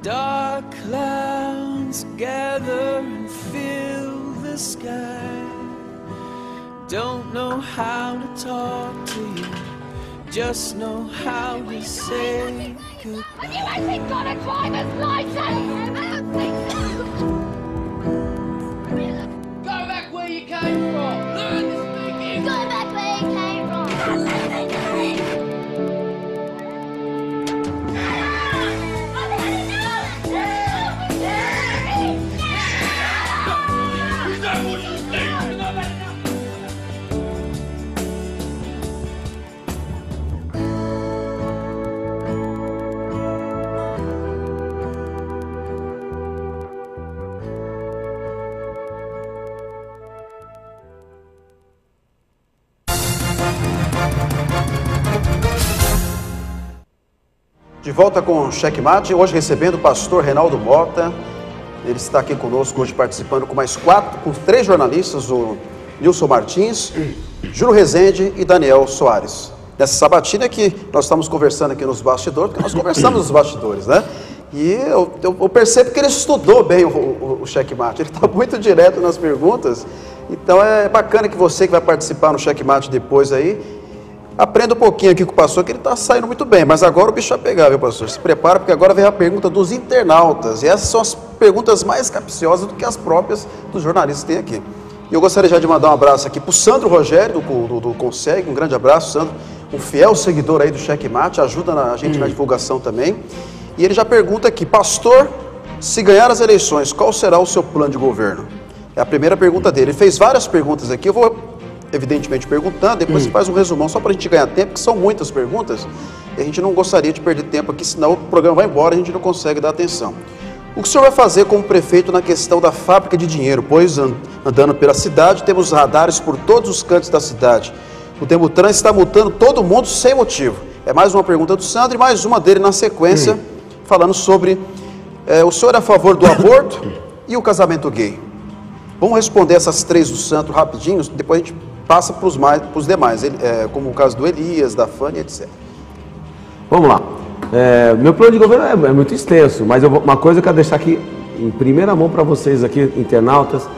Speaker 9: Dark clouds gather and fill the sky. Don't know how to talk to you, just know how to say goodbye.
Speaker 12: You actually got a driver's license! I don't think so! Go back where you came from! Learn to speak English! Go back where you came from!
Speaker 9: Is that what you think?
Speaker 2: De volta com o Checkmate, hoje recebendo o pastor Reinaldo Mota. Ele está aqui conosco hoje participando com 3 jornalistas, o Nilson Martins, Júlio Rezende e Daniel Soares. Nessa sabatina que nós estamos conversando aqui nos bastidores, porque nós conversamos nos bastidores, né? E eu percebo que ele estudou bem o Checkmate, ele está muito direto nas perguntas. Então é bacana que você que vai participar no Checkmate depois aí, aprenda um pouquinho aqui com o pastor, que ele está saindo muito bem, mas agora o bicho vai pegar, viu, pastor? Se prepara, porque agora vem a pergunta dos internautas, e essas são as perguntas mais capciosas do que as próprias dos jornalistas que tem aqui. E eu gostaria já de mandar um abraço aqui para o Sandro Rogério, do Consegue, um grande abraço, Sandro, um fiel seguidor aí do Checkmate, ajuda a gente na divulgação também. E ele já pergunta aqui, pastor, se ganhar as eleições, qual será o seu plano de governo? É a primeira pergunta dele. Ele fez várias perguntas aqui, eu vou evidentemente perguntando, depois você faz um resumão só para a gente ganhar tempo, que são muitas perguntas, e a gente não gostaria de perder tempo aqui, senão o programa vai embora e a gente não consegue dar atenção. O que o senhor vai fazer como prefeito na questão da fábrica de dinheiro? Pois andando pela cidade, temos radares por todos os cantos da cidade. O Demutran está multando todo mundo sem motivo. É mais uma pergunta do Sandro e mais uma dele na sequência, falando sobre o senhor é a favor do aborto e o casamento gay. Vamos responder essas 3 do Sandro rapidinho, depois a gente passa para os demais, como o caso do Elias, da Fânia, etc.
Speaker 6: Vamos lá. Meu plano de governo é muito extenso, mas uma coisa eu quero deixar aqui em primeira mão para vocês aqui, internautas.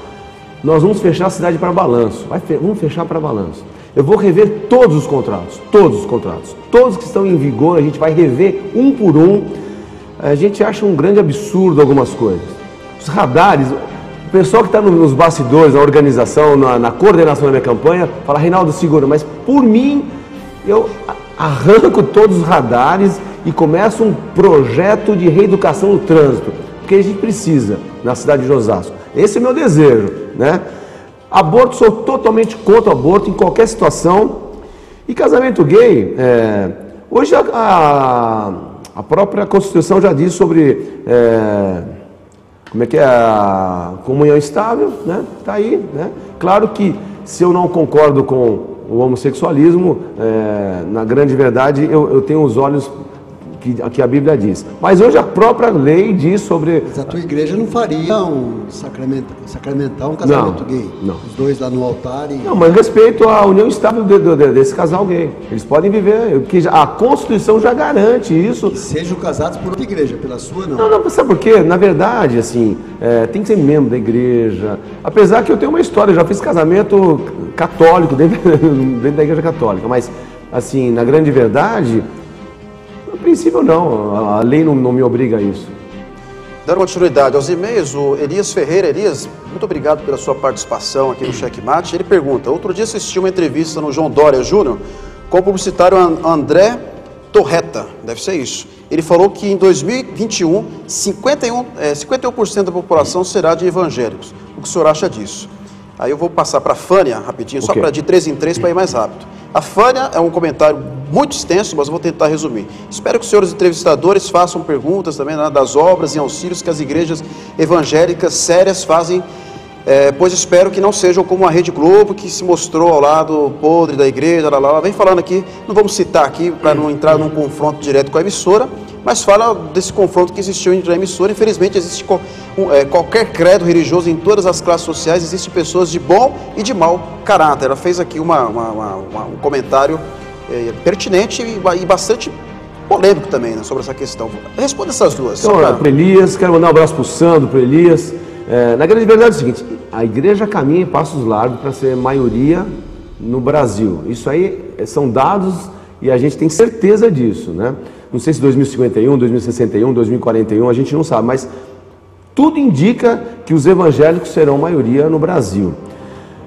Speaker 6: Nós vamos fechar a cidade para balanço. Vamos fechar para balanço. Eu vou rever todos os contratos, todos que estão em vigor, a gente vai rever um por um. A gente acha um grande absurdo algumas coisas. Os radares... O pessoal que está nos bastidores, na organização, na coordenação da minha campanha, fala, Reinaldo, segura, mas por mim, eu arranco todos os radares e começo um projeto de reeducação no trânsito, porque a gente precisa, na cidade de Osasco. Esse é o meu desejo, né? Aborto, sou totalmente contra o aborto em qualquer situação. E casamento gay, hoje a própria Constituição já diz sobre... como é que é a comunhão estável, né? Tá aí, né? Claro que se eu não concordo com o homossexualismo, na grande verdade, eu tenho os olhos que a Bíblia diz. Mas hoje a própria lei diz sobre...
Speaker 3: Mas a tua igreja não faria sacramentar um casamento gay?
Speaker 6: Não.
Speaker 3: Os dois lá no altar e...
Speaker 6: Não, mas respeito à união estável desse casal gay. Eles podem viver, porque a Constituição já garante isso.
Speaker 3: Que sejam casados por outra igreja, pela sua não.
Speaker 6: Não, sabe por quê? Na verdade, assim, tem que ser membro da igreja. Apesar que eu tenho uma história, eu já fiz casamento católico dentro da igreja católica, mas, assim, na grande verdade... No princípio não, a lei não me obriga a isso.
Speaker 2: Dando continuidade aos e-mails, o Elias Ferreira. Elias, muito obrigado pela sua participação aqui no Checkmate. Ele pergunta, outro dia assisti uma entrevista no João Dória Júnior com o publicitário André Torreta, deve ser isso. Ele falou que em 2021, 51% da população será de evangélicos. O que o senhor acha disso? Aí eu vou passar para a Fânia rapidinho, só para de 3 em 3 para ir mais rápido. A Fânia é um comentário muito extenso, mas eu vou tentar resumir. Espero que os senhores entrevistadores façam perguntas também, né, das obras e auxílios que as igrejas evangélicas sérias fazem, pois espero que não sejam como a Rede Globo, que se mostrou ao lado podre da igreja, vem falando aqui, não vamos citar aqui para não entrar num confronto direto com a emissora, mas fala desse confronto que existiu entre a emissora. Infelizmente existe qualquer credo religioso em todas as classes sociais, existem pessoas de bom e de mau caráter. Ela fez aqui um comentário pertinente e bastante polêmico também, né, sobre essa questão. Responda essas duas.
Speaker 6: Então, para Elias, quero mandar um abraço para o Sandro, para Elias. Na grande verdade é o seguinte, a igreja caminha em passos largos para ser maioria no Brasil. Isso aí são dados e a gente tem certeza disso, né? Não sei se 2051, 2061, 2041, a gente não sabe, mas tudo indica que os evangélicos serão maioria no Brasil.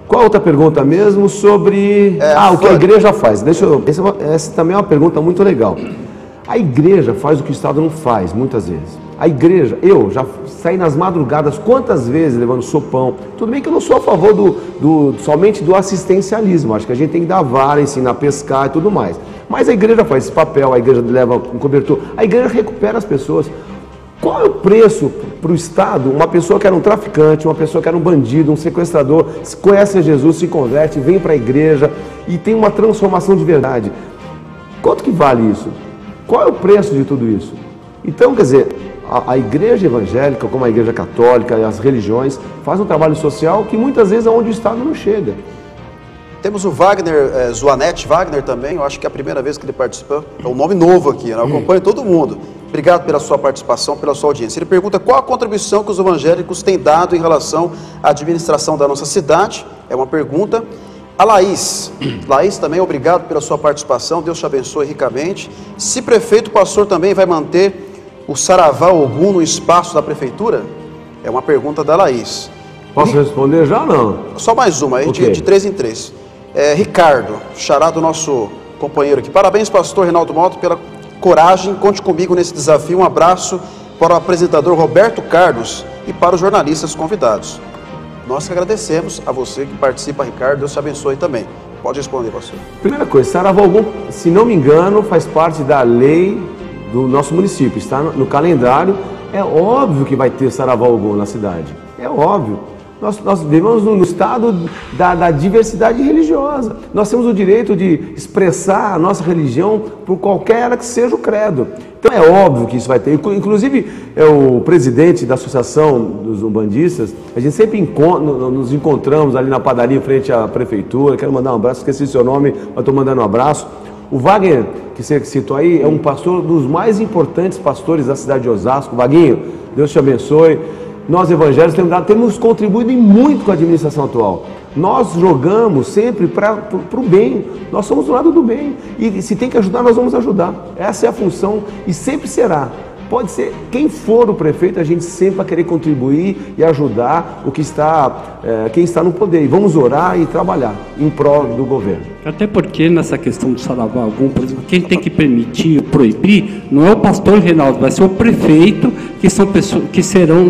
Speaker 6: Qual a outra pergunta mesmo sobre o que a igreja faz? Essa também é uma pergunta muito legal. A igreja faz o que o Estado não faz, muitas vezes. A igreja, eu já saí nas madrugadas quantas vezes levando sopão. Tudo bem que eu não sou a favor somente do assistencialismo, acho que a gente tem que dar vara, ensinar a pescar e tudo mais. Mas a igreja faz esse papel, a igreja leva um cobertor, a igreja recupera as pessoas. Qual é o preço para o Estado? Uma pessoa que era um traficante, uma pessoa que era um bandido, um sequestrador, conhece Jesus, se converte, vem para a igreja e tem uma transformação de verdade. Quanto que vale isso? Qual é o preço de tudo isso? Então, quer dizer, a igreja evangélica, como a igreja católica e as religiões, faz um trabalho social que muitas vezes é onde o Estado não chega.
Speaker 2: Temos o Wagner, Zuanete Wagner também, eu acho que é a primeira vez que ele participa, é um nome novo aqui, né? Eu acompanho todo mundo. Obrigado pela sua participação, pela sua audiência. Ele pergunta qual a contribuição que os evangélicos têm dado em relação à administração da nossa cidade, é uma pergunta. A Laís também, obrigado pela sua participação, Deus te abençoe ricamente. Se prefeito, o pastor também vai manter o Saravá Ogum no espaço da prefeitura? É uma pergunta da Laís.
Speaker 6: Posso responder já ou não?
Speaker 2: Só mais uma, aí de 3 em 3. Ricardo, xará do nosso companheiro aqui. Parabéns, pastor Reinaldo Mota, pela coragem. Conte comigo nesse desafio. Um abraço para o apresentador Roberto Carlos e para os jornalistas convidados. Nós que agradecemos a você que participa, Ricardo. Deus te abençoe também. Pode responder, pastor.
Speaker 6: Primeira coisa, Saravá Ogum, se não me engano, faz parte da lei do nosso município. Está no calendário. É óbvio que vai ter Saravá Ogum na cidade. É óbvio. Nós vivemos no estado da diversidade religiosa. Nós temos o direito de expressar a nossa religião por qualquer que seja o credo. Então é óbvio que isso vai ter. Inclusive, o presidente da Associação dos Umbandistas, a gente sempre nos encontramos ali na padaria em frente à prefeitura. Quero mandar um abraço, esqueci seu nome, mas estou mandando um abraço. O Wagner, que você citou aí, é um pastor dos mais importantes pastores da cidade de Osasco. Vaguinho, Deus te abençoe. Nós evangélicos temos contribuído muito com a administração atual. Nós jogamos sempre para o bem. Nós somos do lado do bem. E se tem que ajudar, nós vamos ajudar. Essa é a função e sempre será. Pode ser quem for o prefeito, a gente sempre vai querer contribuir e ajudar quem está no poder. E vamos orar e trabalhar em prol do governo.
Speaker 4: Até porque nessa questão do Saravá Ogum, por exemplo, quem tem que permitir, proibir, não é o pastor Reinaldo, vai ser o prefeito, que são pessoas que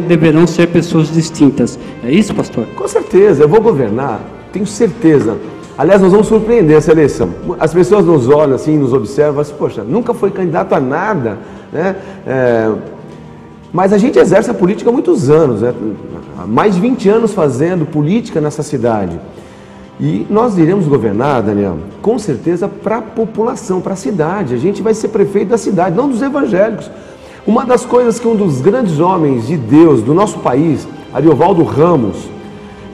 Speaker 4: deverão ser pessoas distintas. É isso, pastor?
Speaker 6: Com certeza, eu vou governar, tenho certeza. Aliás, nós vamos surpreender essa eleição. As pessoas nos olham assim, nos observam, assim, poxa, nunca foi candidato a nada, né? Mas a gente exerce a política há muitos anos, né? Há mais de 20 anos fazendo política nessa cidade. E nós iremos governar, Daniel, com certeza para a população, para a cidade. A gente vai ser prefeito da cidade, não dos evangélicos. Uma das coisas que um dos grandes homens de Deus do nosso país, Ariovaldo Ramos,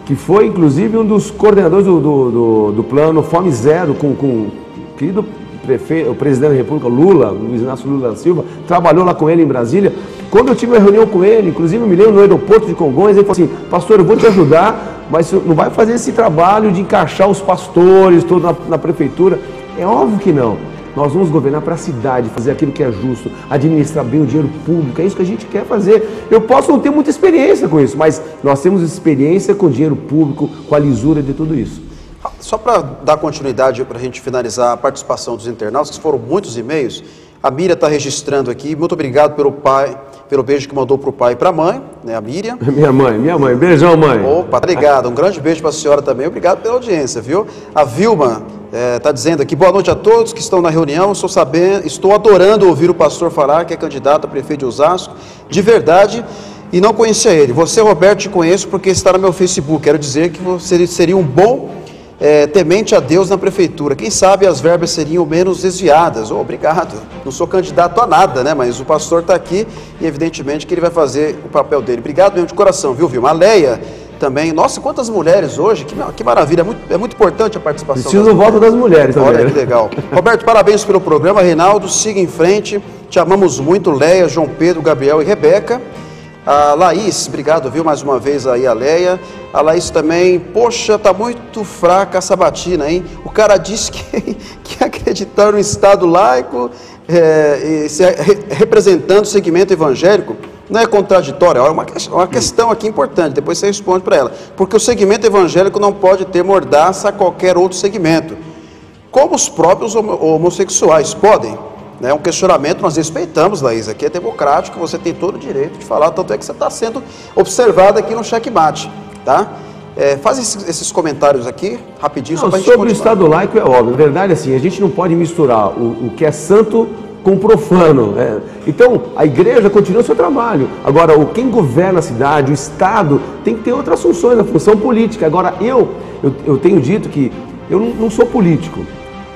Speaker 6: que foi inclusive um dos coordenadores do plano Fome Zero com o querido prefeito, o presidente da República, Lula, Luiz Inácio Lula da Silva, trabalhou lá com ele em Brasília. Quando eu tive uma reunião com ele, inclusive eu me lembro no aeroporto de Congonhas, ele falou assim: pastor, eu vou te ajudar, mas você não vai fazer esse trabalho de encaixar os pastores todos na prefeitura. É óbvio que não. Nós vamos governar para a cidade, fazer aquilo que é justo, administrar bem o dinheiro público, é isso que a gente quer fazer. Eu posso não ter muita experiência com isso, mas nós temos experiência com dinheiro público, com a lisura de tudo isso.
Speaker 2: Só para dar continuidade, para a gente finalizar a participação dos internautas, que foram muitos e-mails, a Miriam está registrando aqui. Muito obrigado pelo beijo que mandou para o pai e para a mãe, né, a Miriam.
Speaker 6: Minha mãe, beijão, mãe.
Speaker 2: Opa, obrigado, um grande beijo para a senhora também, obrigado pela audiência, viu? A Vilma Está dizendo aqui, boa noite a todos que estão na reunião, estou adorando ouvir o pastor falar que é candidato a prefeito de Osasco, de verdade, e não conhecia ele. Você, Roberto, te conheço porque está no meu Facebook, quero dizer que você seria um bom temente a Deus na prefeitura, quem sabe as verbas seriam menos desviadas. Obrigado, não sou candidato a nada, né? Mas o pastor está aqui e evidentemente que ele vai fazer o papel dele. Obrigado mesmo de coração, viu, Vilma? A Leia também, nossa, quantas mulheres hoje, que maravilha, é muito importante a participação.
Speaker 6: Preciso do voto das mulheres também.
Speaker 2: Olha que legal. Roberto, parabéns pelo programa. Reinaldo, siga em frente, te amamos muito. Leia, João Pedro, Gabriel e Rebeca. A Laís, obrigado, viu, mais uma vez aí a Leia. A Laís também, poxa, tá muito fraca a sabatina, hein? O cara disse que acreditar no Estado laico, representando o segmento evangélico, não é contraditório, é uma questão aqui importante, depois você responde para ela. Porque o segmento evangélico não pode ter mordaça a qualquer outro segmento, como os próprios homossexuais podem. É um questionamento, nós respeitamos, Laís, aqui é democrático, você tem todo o direito de falar, tanto é que você está sendo observado aqui no checkmate, tá? Faz esses comentários aqui, rapidinho, só para a gente
Speaker 6: continuar. Sobre o Estado laico é óbvio, na verdade, assim, a gente não pode misturar o que é santo com profano. Então, a igreja continua o seu trabalho. Agora, quem governa a cidade, o Estado, tem que ter outras funções, a função política. Agora, eu tenho dito que eu não sou político,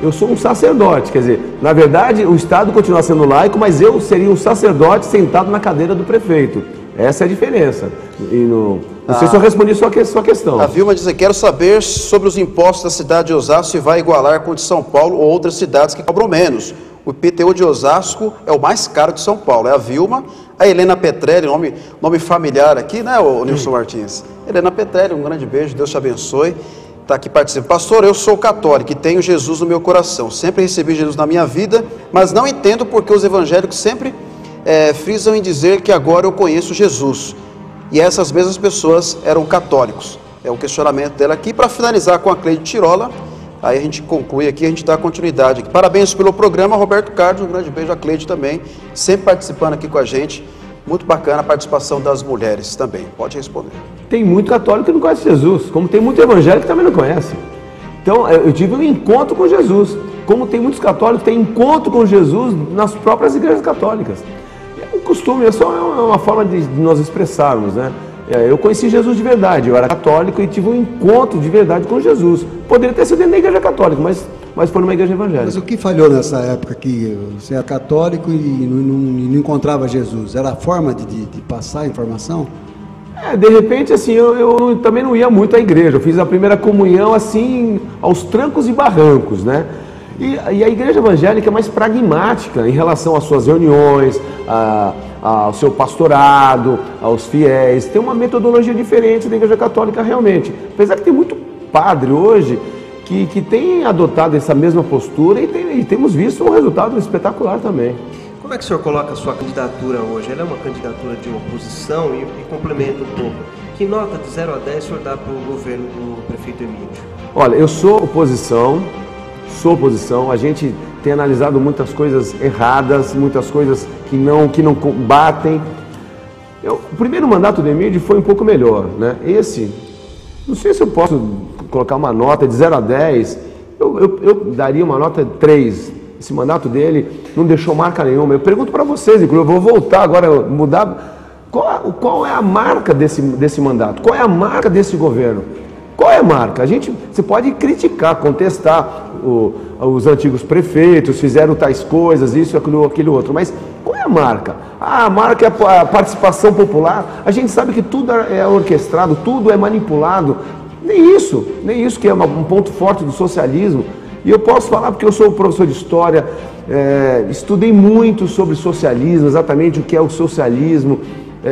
Speaker 6: eu sou um sacerdote. Quer dizer, na verdade, o Estado continua sendo laico, mas eu seria um sacerdote sentado na cadeira do prefeito. Essa é a diferença. E não sei se eu respondi sua questão.
Speaker 2: A Vilma diz: quero saber sobre os impostos da cidade de Osasco, se vai igualar com o de São Paulo ou outras cidades que cobram menos. O IPTU de Osasco é o mais caro de São Paulo. É a Vilma, a Helena Petrelli, nome familiar aqui, né, o Nilson Martins? Helena Petrelli, um grande beijo, Deus te abençoe. Está aqui participando. Pastor, eu sou católico e tenho Jesus no meu coração. Sempre recebi Jesus na minha vida, mas não entendo porque os evangélicos sempre frisam em dizer que agora eu conheço Jesus. E essas mesmas pessoas eram católicos. É o questionamento dela aqui. Para finalizar com a Cleide Tirola, aí a gente conclui aqui, a gente dá continuidade aqui. Parabéns pelo programa, Roberto Carlos, um grande beijo a Cleide também, sempre participando aqui com a gente. Muito bacana a participação das mulheres também. Pode responder.
Speaker 6: Tem muito católico que não conhece Jesus, como tem muito evangélico que também não conhece. Então, eu tive um encontro com Jesus. Como tem muitos católicos que têm encontro com Jesus nas próprias igrejas católicas. É um costume, é só uma forma de nós expressarmos, né? Eu conheci Jesus de verdade, eu era católico e tive um encontro de verdade com Jesus. Poderia ter sido dentro da igreja católica, mas foi numa igreja evangélica.
Speaker 3: Mas o que falhou nessa época que você é católico e não encontrava Jesus? Era a forma de passar a informação?
Speaker 6: De repente, assim, eu também não ia muito à igreja. Eu fiz a primeira comunhão, assim, aos trancos e barrancos, né? E a igreja evangélica é mais pragmática em relação às suas reuniões, ao seu pastorado, aos fiéis. Tem uma metodologia diferente da igreja católica realmente. Apesar que tem muito padre hoje que tem adotado essa mesma postura e temos visto um resultado espetacular também.
Speaker 5: Como é que o senhor coloca a sua candidatura hoje? Ela é uma candidatura de oposição e complementa um pouco. Que nota de 0 a 10 o senhor dá para o governo do prefeito Emílio?
Speaker 6: Olha, eu sou oposição, a gente tem analisado muitas coisas erradas, muitas coisas que não batem. O primeiro mandato do Emílio foi um pouco melhor, né? Esse, não sei se eu posso colocar uma nota de 0 a 10, eu daria uma nota 3. Esse mandato dele não deixou marca nenhuma. Eu pergunto para vocês, inclusive, eu vou voltar agora, mudar. Qual é a marca desse mandato? Qual é a marca desse governo? Qual é a marca? Você pode criticar, contestar os antigos prefeitos, fizeram tais coisas, isso, aquilo outro, mas qual é a marca? A marca é a participação popular. A gente sabe que tudo é orquestrado, tudo é manipulado. Nem isso que é um ponto forte do socialismo. E eu posso falar porque eu sou professor de história, estudei muito sobre socialismo, exatamente o que é o socialismo,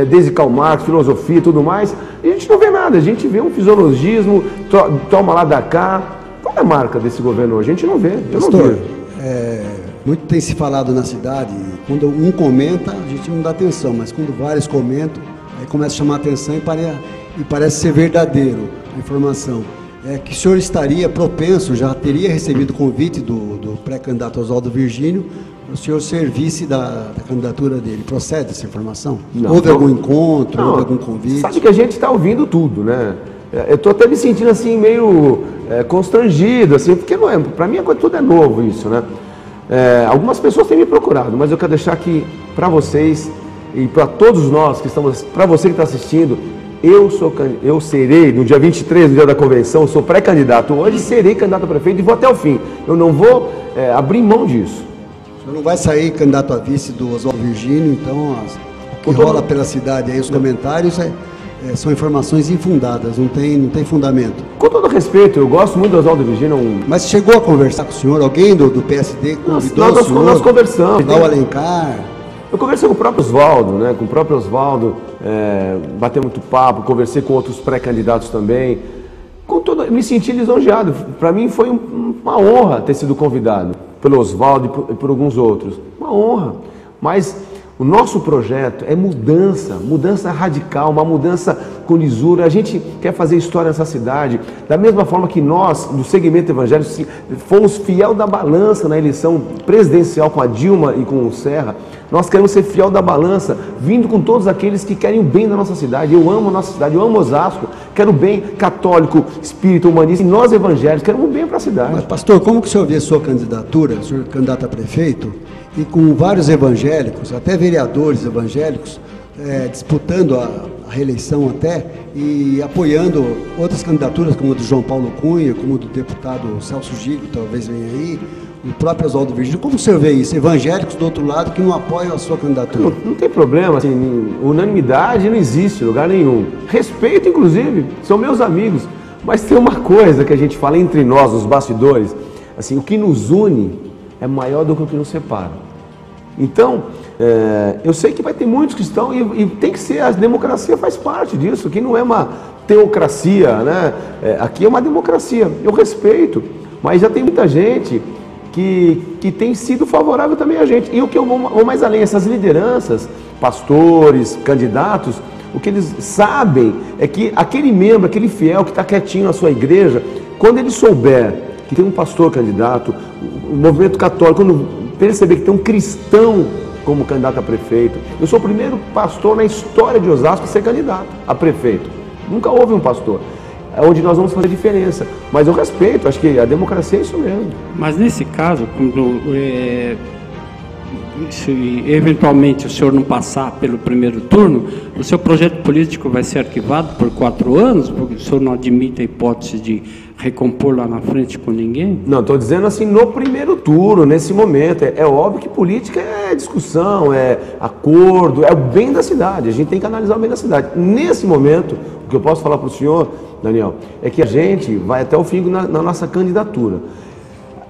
Speaker 6: desde Karl Marx, filosofia e tudo mais, e a gente não vê nada, a gente vê um fisiologismo, toma lá da cá. Qual é a marca desse governo hoje? A gente não vê,
Speaker 3: Pastor, muito tem se falado na cidade, quando um comenta, a gente não dá atenção, mas quando vários comentam, aí começa a chamar a atenção e parece ser verdadeiro a informação. Que o senhor estaria propenso, já teria recebido o convite do pré-candidato Oswaldo Virgínio, o senhor ser vice da candidatura dele. Procede essa informação? Houve algum encontro, houve algum convite?
Speaker 6: Sabe que a gente está ouvindo tudo, né? Eu estou até me sentindo assim meio constrangido, assim, porque não é, para mim tudo é novo isso, né? Algumas pessoas têm me procurado, mas eu quero deixar aqui para vocês e para todos nós que estamos, para você que está assistindo, eu serei, no dia 23, no dia da convenção, sou pré-candidato hoje, serei candidato a prefeito e vou até o fim. Eu não vou abrir mão disso.
Speaker 3: O senhor não vai sair candidato a vice do Oswaldo Virgínio, então o que rola pela cidade aí, os comentários são informações infundadas, não tem fundamento.
Speaker 6: Com todo respeito, eu gosto muito do Oswaldo Virgínio.
Speaker 3: Mas chegou a conversar com o senhor? Alguém do PSD convidou o senhor?
Speaker 6: Nós conversamos.
Speaker 3: Dá o Alencar?
Speaker 6: Eu conversei com o próprio Oswaldo, né? Com o próprio Oswaldo, batei muito papo, conversei com outros pré-candidatos também. Eu me senti lisonjeado. Para mim foi uma honra ter sido convidado pelo Oswaldo e por alguns outros. Uma honra. Mas o nosso projeto é mudança radical, uma mudança com lisura. A gente quer fazer história nessa cidade, da mesma forma que nós, do segmento evangélico, fomos fiel da balança na eleição presidencial com a Dilma e com o Serra. Nós queremos ser fiel da balança, vindo com todos aqueles que querem o bem da nossa cidade. Eu amo a nossa cidade, eu amo Osasco, quero o bem católico, espírita, humanista, e nós evangélicos queremos o bem para a cidade.
Speaker 3: Mas, pastor, como que o senhor vê a sua candidatura, o senhor candidato a prefeito, e com vários evangélicos, até vereadores evangélicos, disputando a reeleição até, e apoiando outras candidaturas, como a do João Paulo Cunha, como a do deputado Celso Giglio, talvez venha aí, o próprio Oswaldo Virgínio. Como o senhor vê isso? Evangélicos do outro lado que não apoiam a sua candidatura.
Speaker 6: Não tem problema, assim, unanimidade não existe em lugar nenhum. Respeito, inclusive, são meus amigos. Mas tem uma coisa que a gente fala entre nós, os bastidores, assim, o que nos une é maior do que o que nos separa. Então, eu sei que vai ter muitos que estão, e tem que ser, a democracia faz parte disso, aqui não é uma teocracia, né? Aqui é uma democracia, eu respeito, mas já tem muita gente que tem sido favorável também a gente. E o que eu vou mais além, essas lideranças, pastores, candidatos, o que eles sabem é que aquele membro, aquele fiel que está quietinho na sua igreja, quando ele souber que tem um pastor candidato, o movimento católico, quando perceber que tem um cristão como candidato a prefeito, eu sou o primeiro pastor na história de Osasco a ser candidato a prefeito. Nunca houve um pastor. É onde nós vamos fazer diferença. Mas eu respeito, acho que a democracia é isso mesmo.
Speaker 4: Mas nesse caso, quando se eventualmente o senhor não passar pelo primeiro turno, o seu projeto político vai ser arquivado por 4 anos, porque o senhor não admite a hipótese de recompor lá na frente com ninguém?
Speaker 6: Não, estou dizendo assim, no primeiro turno, nesse momento. É óbvio que política é discussão, é acordo, é o bem da cidade. A gente tem que analisar o bem da cidade. Nesse momento, o que eu posso falar para o senhor, Daniel, é que a gente vai até o fim na nossa candidatura.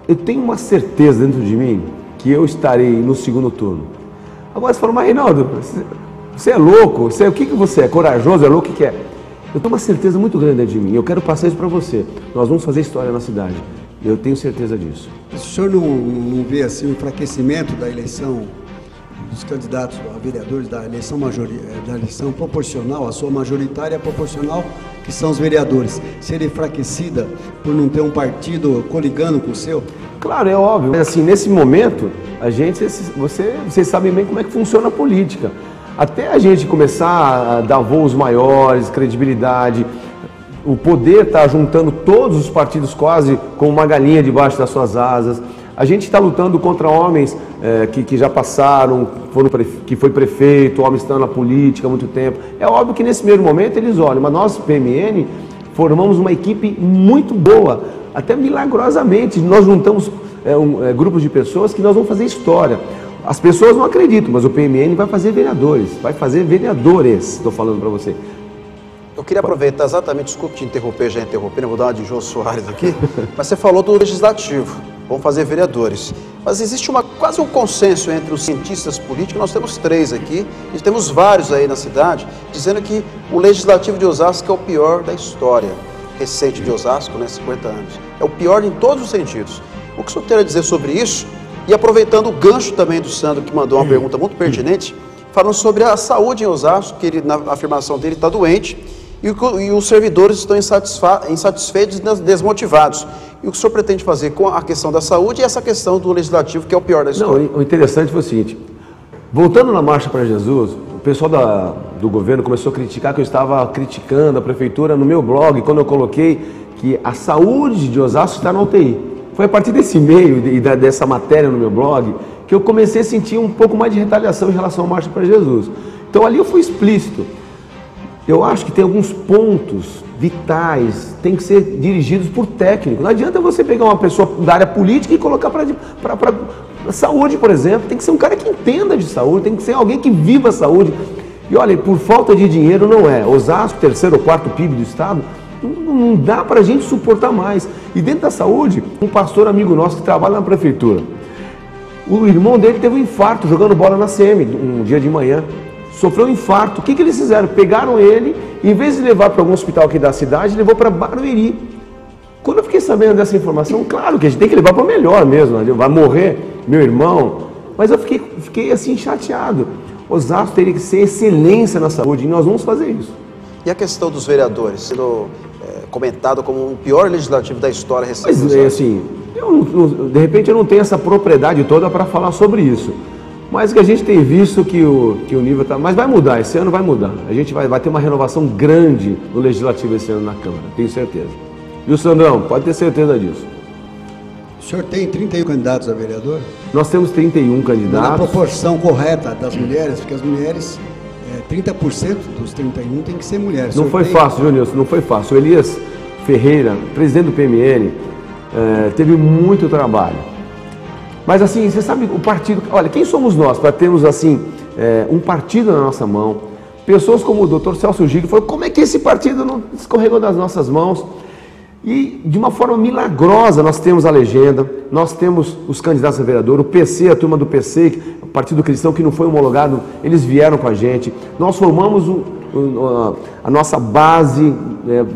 Speaker 6: Eu tenho uma certeza dentro de mim que eu estarei no segundo turno. Agora você fala, mas Reinaldo, você é louco? O que você é? Corajoso? É louco? O que é? Eu tenho uma certeza muito grande dentro de mim. Eu quero passar isso para você. Nós vamos fazer história na cidade. Eu tenho certeza disso.
Speaker 3: O senhor não vê assim o enfraquecimento da eleição dos candidatos a vereadores, da eleição proporcional, a sua majoritária proporcional, que são os vereadores, ser enfraquecida por não ter um partido coligando com o seu?
Speaker 6: Claro, é óbvio. Mas assim, nesse momento, vocês sabem bem como é que funciona a política. Até a gente começar a dar voos maiores, credibilidade, o poder está juntando todos os partidos quase como uma galinha debaixo das suas asas. A gente está lutando contra homens que já passaram, que foi prefeito, homens que estão na política há muito tempo. É óbvio que nesse primeiro momento eles olham, mas nós, PMN, formamos uma equipe muito boa, até milagrosamente. Nós juntamos grupos de pessoas que nós vamos fazer história. As pessoas não acreditam, mas o PMN vai fazer vereadores, estou falando para você.
Speaker 2: Eu queria aproveitar exatamente, desculpe te interromper, já interrompendo, eu vou dar uma de Jô Soares aqui, mas você falou do legislativo, vamos fazer vereadores. Mas existe quase um consenso entre os cientistas políticos, nós temos 3 aqui, e temos vários aí na cidade, dizendo que o legislativo de Osasco é o pior da história recente de Osasco, né, 50 anos. É o pior em todos os sentidos. O que o senhor tem a dizer sobre isso? E aproveitando o gancho também do Sandro, que mandou uma pergunta muito pertinente, falando sobre a saúde em Osasco, que ele, na afirmação dele, está doente, e os servidores estão insatisfeitos e desmotivados. E o que o senhor pretende fazer com a questão da saúde e essa questão do legislativo, que é o pior da história?
Speaker 6: Não, o interessante foi o seguinte, voltando na Marcha para Jesus, pessoal do governo começou a criticar que eu estava criticando a prefeitura no meu blog, quando eu coloquei que a saúde de Osasco está na UTI. Foi a partir desse e-mail e dessa matéria no meu blog que eu comecei a sentir um pouco mais de retaliação em relação à Marcha para Jesus. Então ali eu fui explícito. Eu acho que tem alguns pontos vitais, tem que ser dirigidos por técnico. Não adianta você pegar uma pessoa da área política e colocar para saúde, por exemplo. Tem que ser um cara que entenda de saúde, tem que ser alguém que viva a saúde. E olha, por falta de dinheiro não é. Osasco, 3º ou 4º PIB do estado, não dá para a gente suportar mais. E dentro da saúde, um pastor amigo nosso que trabalha na prefeitura, o irmão dele teve um infarto jogando bola na CM, um dia de manhã. Sofreu um infarto. O que eles fizeram? Pegaram ele, em vez de levar para algum hospital aqui da cidade, levou para Barueri. Quando eu fiquei sabendo dessa informação, claro que a gente tem que levar para o melhor mesmo, vai morrer meu irmão, mas eu fiquei assim chateado. Osasco teria que ser excelência na saúde e nós vamos fazer isso.
Speaker 2: E a questão dos vereadores, sendo comentado como o pior legislativo da história recente?
Speaker 6: Mas assim, de repente eu não tenho essa propriedade toda para falar sobre isso. Mas que a gente tem visto que o nível está... Mas vai mudar, esse ano vai mudar. A gente vai ter uma renovação grande no Legislativo esse ano na Câmara, tenho certeza. E o Sandrão, pode ter certeza disso.
Speaker 3: O senhor tem 31 candidatos a vereador?
Speaker 6: Nós temos 31 candidatos.
Speaker 3: Na proporção correta das mulheres, porque as mulheres, 30% dos 31 tem que ser mulheres.
Speaker 6: Não foi fácil, viu, Nilson? Não foi fácil. O Elias Ferreira, presidente do PMN, teve muito trabalho. Mas assim, você sabe, o partido... Olha, quem somos nós para termos assim um partido na nossa mão? Pessoas como o Dr. Celso Gigli falaram, como é que esse partido não escorregou das nossas mãos? E de uma forma milagrosa nós temos a legenda, nós temos os candidatos a vereador, o PC, a turma do PC, o Partido Cristão que não foi homologado, eles vieram com a gente. Nós formamos a nossa base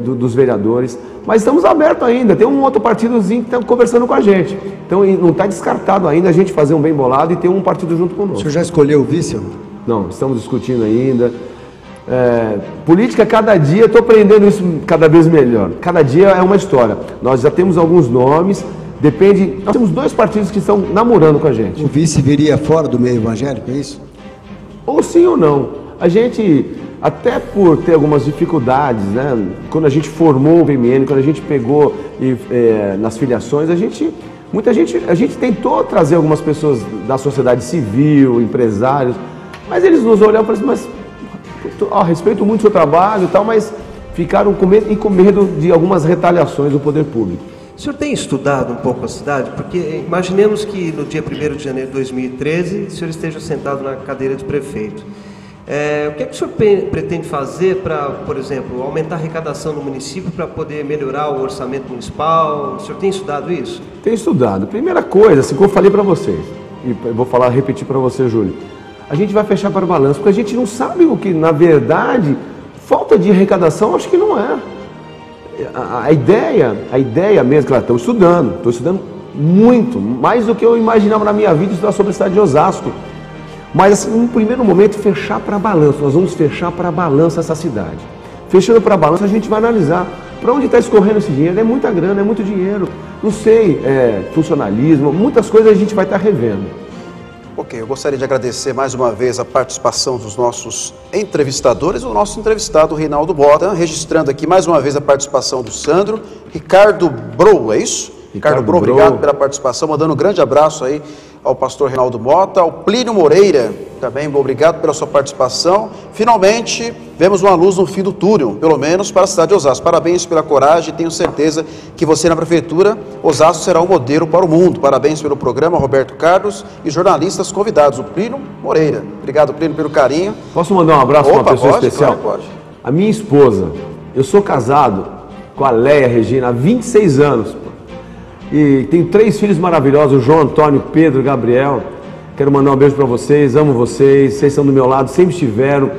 Speaker 6: dos vereadores, mas estamos abertos ainda, tem um outro partidozinho que está conversando com a gente. Então não está descartado ainda a gente fazer um bem bolado e ter um partido junto conosco.
Speaker 3: O senhor já escolheu o vice?
Speaker 6: Não, estamos discutindo ainda. Política, cada dia, estou aprendendo isso cada vez melhor. Cada dia é uma história. Nós já temos alguns nomes, depende... Nós temos 2 partidos que estão namorando com a gente.
Speaker 3: O vice viria fora do meio evangélico, é isso?
Speaker 6: Ou sim ou não. A gente, até por ter algumas dificuldades, né? Quando a gente formou o PMN, quando a gente pegou nas filiações, a gente tentou trazer algumas pessoas da sociedade civil, empresários, mas eles nos olharam e falaram assim, mas respeito muito o seu trabalho e tal, mas ficaram com medo de algumas retaliações do poder público.
Speaker 5: O senhor tem estudado um pouco a cidade? Porque imaginemos que no dia 1º de janeiro de 2013, o senhor esteja sentado na cadeira de prefeito. O que é que o senhor pretende fazer para, por exemplo, aumentar a arrecadação no município para poder melhorar o orçamento municipal? O senhor tem estudado isso?
Speaker 6: Tenho estudado. Primeira coisa, assim, como eu falei para vocês, e vou repetir para você, Júlio, a gente vai fechar para o balanço, porque a gente não sabe o que, na verdade, falta de arrecadação, acho que não é. A ideia mesmo, claro, estou estudando muito, mais do que eu imaginava na minha vida estudar sobre a cidade de Osasco. Mas, assim, num primeiro momento, fechar para balanço, nós vamos fechar para balanço essa cidade. Fechando para balanço, a gente vai analisar para onde está escorrendo esse dinheiro, é muita grana, é muito dinheiro, não sei, funcionalismo, muitas coisas a gente vai estar revendo.
Speaker 2: Ok, eu gostaria de agradecer mais uma vez a participação dos nossos entrevistadores, o nosso entrevistado Reinaldo Mota, registrando aqui mais uma vez a participação do Sandro, Ricardo Brou, é isso? Ricardo Brou, obrigado pela participação, mandando um grande abraço aí ao pastor Reinaldo Mota, ao Plínio Moreira, também obrigado pela sua participação. Finalmente, vemos uma luz no fim do túnel, pelo menos para a cidade de Osasco. Parabéns pela coragem, tenho certeza que você na prefeitura, Osasco será um modelo para o mundo. Parabéns pelo programa, Roberto Carlos, e jornalistas convidados, o Plínio Moreira. Obrigado, Plínio, pelo carinho.
Speaker 6: Posso mandar um abraço para uma pessoa especial?
Speaker 2: Claro, pode.
Speaker 6: A minha esposa, eu sou casado com a Leia Regina há 26 anos, e tenho 3 filhos maravilhosos, o João Antônio, Pedro, Gabriel. Quero mandar um beijo para vocês, amo vocês, vocês estão do meu lado, sempre estiveram.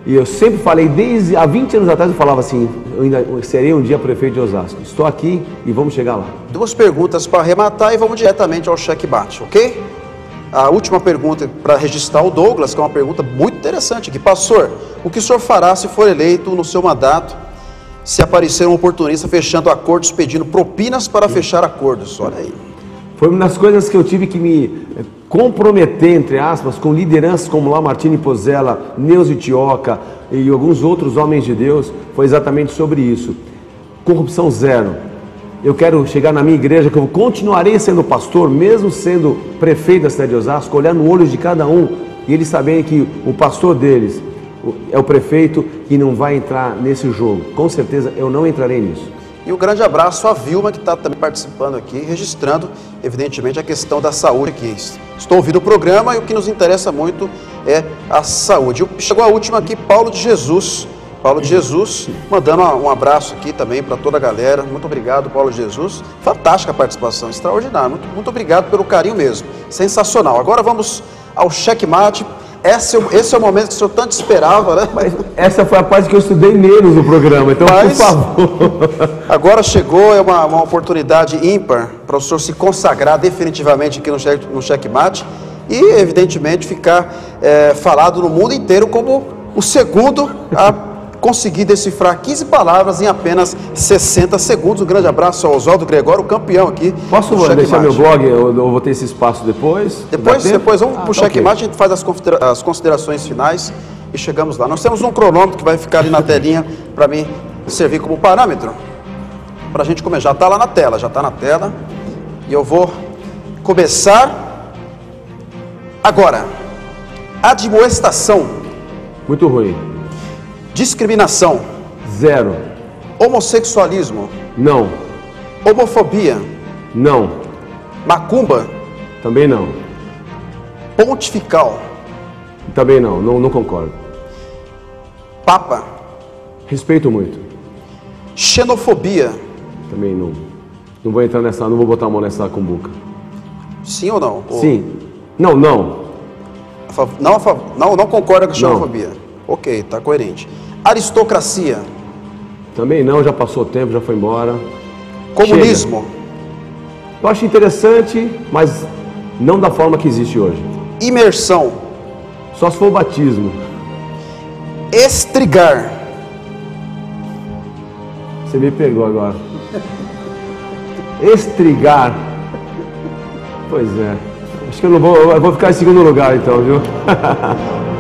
Speaker 6: E eu sempre falei, desde há 20 anos atrás eu falava assim, eu ainda serei um dia prefeito de Osasco. Estou aqui e vamos chegar lá. 2
Speaker 2: perguntas para arrematar e vamos diretamente ao checkmate, ok? A última pergunta para registrar o Douglas, que é uma pergunta muito interessante aqui. Pastor, o que o senhor fará se for eleito no seu mandato, se aparecer um oportunista fechando acordos, pedindo propinas para fechar acordos? Olha aí.
Speaker 6: Foi uma das coisas que eu tive que me comprometer, entre aspas, com lideranças como Lamartine Pozzella, Neuza Tioca e alguns outros homens de Deus, foi exatamente sobre isso. Corrupção zero. Eu quero chegar na minha igreja, que eu continuarei sendo pastor, mesmo sendo prefeito da cidade de Osasco, olhar no olho de cada um e eles saberem que o pastor deles é o prefeito e não vai entrar nesse jogo. Com certeza eu não entrarei nisso.
Speaker 2: E um grande abraço à Vilma, que está também participando aqui, registrando, evidentemente, a questão da saúde aqui. Estou ouvindo o programa e o que nos interessa muito é a saúde. Chegou a última aqui, Paulo de Jesus. Paulo de Jesus, mandando um abraço aqui também para toda a galera. Muito obrigado, Paulo de Jesus. Fantástica a participação, extraordinária. Muito obrigado pelo carinho mesmo. Sensacional. Agora vamos ao checkmate. Esse é o momento que o senhor tanto esperava, né?
Speaker 6: Mas essa foi a parte que eu estudei menos no programa, então por favor.
Speaker 2: Agora chegou, é uma oportunidade ímpar para o senhor se consagrar definitivamente aqui no checkmate e, evidentemente, ficar falado no mundo inteiro como o segundo a conseguir decifrar 15 palavras em apenas 60 segundos. Um grande abraço ao Oswaldo Gregório, o campeão aqui.
Speaker 6: Posso deixar meu blog? Eu vou ter esse espaço depois?
Speaker 2: Depois vamos para o checkmate, a gente faz as considerações finais e chegamos lá. Nós temos um cronômetro que vai ficar ali na telinha para mim servir como parâmetro para a gente começar. Já está lá na tela, e eu vou começar agora. Admoestação.
Speaker 6: Muito ruim.
Speaker 2: Discriminação.
Speaker 6: Zero.
Speaker 2: Homossexualismo.
Speaker 6: Não.
Speaker 2: Homofobia.
Speaker 6: Não.
Speaker 2: Macumba.
Speaker 6: Também não.
Speaker 2: Pontifical.
Speaker 6: Também não concordo.
Speaker 2: Papa.
Speaker 6: Respeito muito.
Speaker 2: Xenofobia.
Speaker 6: Também não vou entrar nessa, não vou botar a mão nessa cumbuca.
Speaker 2: Sim ou não?
Speaker 6: Sim. Não.
Speaker 2: Não concorda com a xenofobia? Não. Ok, tá coerente. Aristocracia.
Speaker 6: Também não, já passou o tempo, já foi embora.
Speaker 2: Comunismo.
Speaker 6: Chega. Eu acho interessante, mas não da forma que existe hoje.
Speaker 2: Imersão.
Speaker 6: Só se for o batismo.
Speaker 2: Estrigar.
Speaker 6: Você me pegou agora. Estrigar. Pois é. Acho que eu vou ficar em segundo lugar então, viu?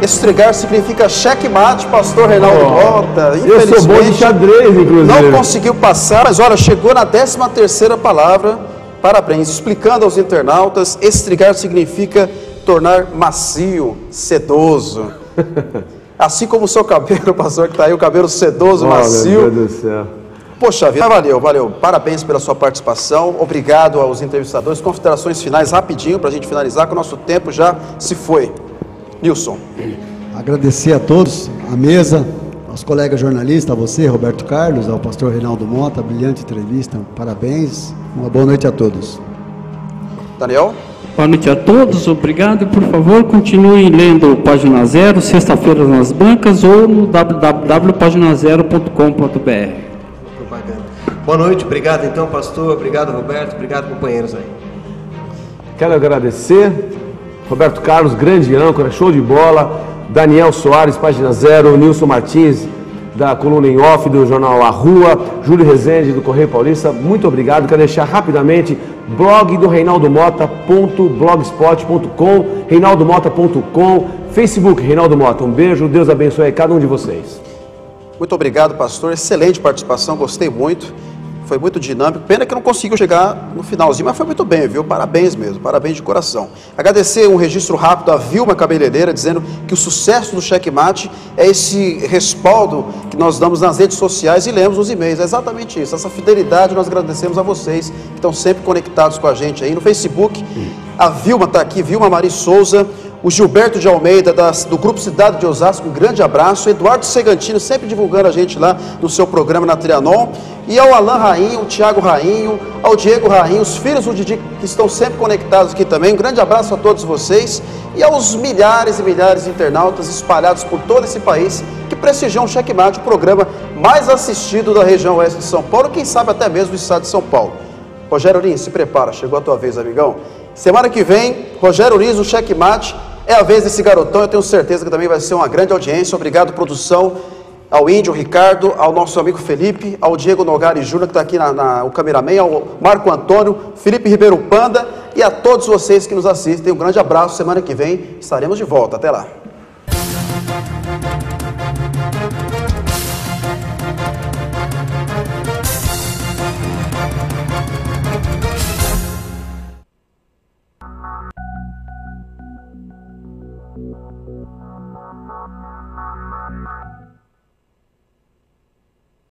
Speaker 2: Estrigar significa checkmate, pastor Reinaldo Mota.
Speaker 6: Eu sou bom de xadrez, inclusive.
Speaker 2: Não conseguiu passar, mas olha, chegou na 13ª palavra. Parabéns. Explicando aos internautas, estrigar significa tornar macio, sedoso. Assim como o seu cabelo, pastor, que está aí, o cabelo sedoso, macio.
Speaker 6: Meu Deus do céu.
Speaker 2: Poxa vida, valeu. Parabéns pela sua participação. Obrigado aos entrevistadores. Considerações finais rapidinho para a gente finalizar, que o nosso tempo já se foi. Nilson.
Speaker 3: Agradecer a todos, a mesa, aos colegas jornalistas, a você, Roberto Carlos, ao pastor Reinaldo Mota, brilhante entrevista. Parabéns. Uma boa noite a todos.
Speaker 2: Daniel.
Speaker 4: Boa noite a todos, obrigado. Por favor, continue lendo Página Zero, sexta-feira nas bancas ou no www.paginazero.com.br.
Speaker 5: Boa noite, obrigado então, pastor, obrigado, Roberto, obrigado, companheiros aí.
Speaker 6: Quero agradecer, Roberto Carlos, grande âncora, show de bola, Daniel Soares, Página Zero, Nilson Martins, da coluna em off do jornal A Rua, Júlio Rezende, do Correio Paulista, muito obrigado. Quero deixar rapidamente blog do reinaldomota.blogspot.com, reinaldomota.com, Facebook Reinaldo Mota. Um beijo, Deus abençoe a cada um de vocês.
Speaker 2: Muito obrigado, pastor. Excelente participação, gostei muito. Foi muito dinâmico. Pena que não conseguiu chegar no finalzinho, mas foi muito bem, viu? Parabéns mesmo, parabéns de coração. Agradecer um registro rápido à Vilma Cabeleireira, dizendo que o sucesso do checkmate é esse respaldo que nós damos nas redes sociais e lemos os e-mails. É exatamente isso, essa fidelidade nós agradecemos a vocês que estão sempre conectados com a gente aí no Facebook. A Vilma está aqui, Vilma Mari Souza. O Gilberto de Almeida, do Grupo Cidade de Osasco, um grande abraço. Eduardo Segantino, sempre divulgando a gente lá no seu programa na Trianon. E ao Alain Rainho, o Tiago Rainho, ao Diego Rainho, os filhos do Didi, que estão sempre conectados aqui também. Um grande abraço a todos vocês. E aos milhares e milhares de internautas espalhados por todo esse país, que prestigiam o Checkmate, o programa mais assistido da região oeste de São Paulo, quem sabe até mesmo do estado de São Paulo. Rogério Lins, se prepara, chegou a tua vez, amigão. Semana que vem, Rogério Lins, o Checkmate. É a vez desse garotão, eu tenho certeza que também vai ser uma grande audiência. Obrigado, produção, ao Índio, Ricardo, ao nosso amigo Felipe, ao Diego Nogari Júnior, que está aqui o cameraman, ao Marco Antônio, Felipe Ribeiro Panda e e a todos vocês que nos assistem. Um grande abraço, semana que vem estaremos de volta. Até lá.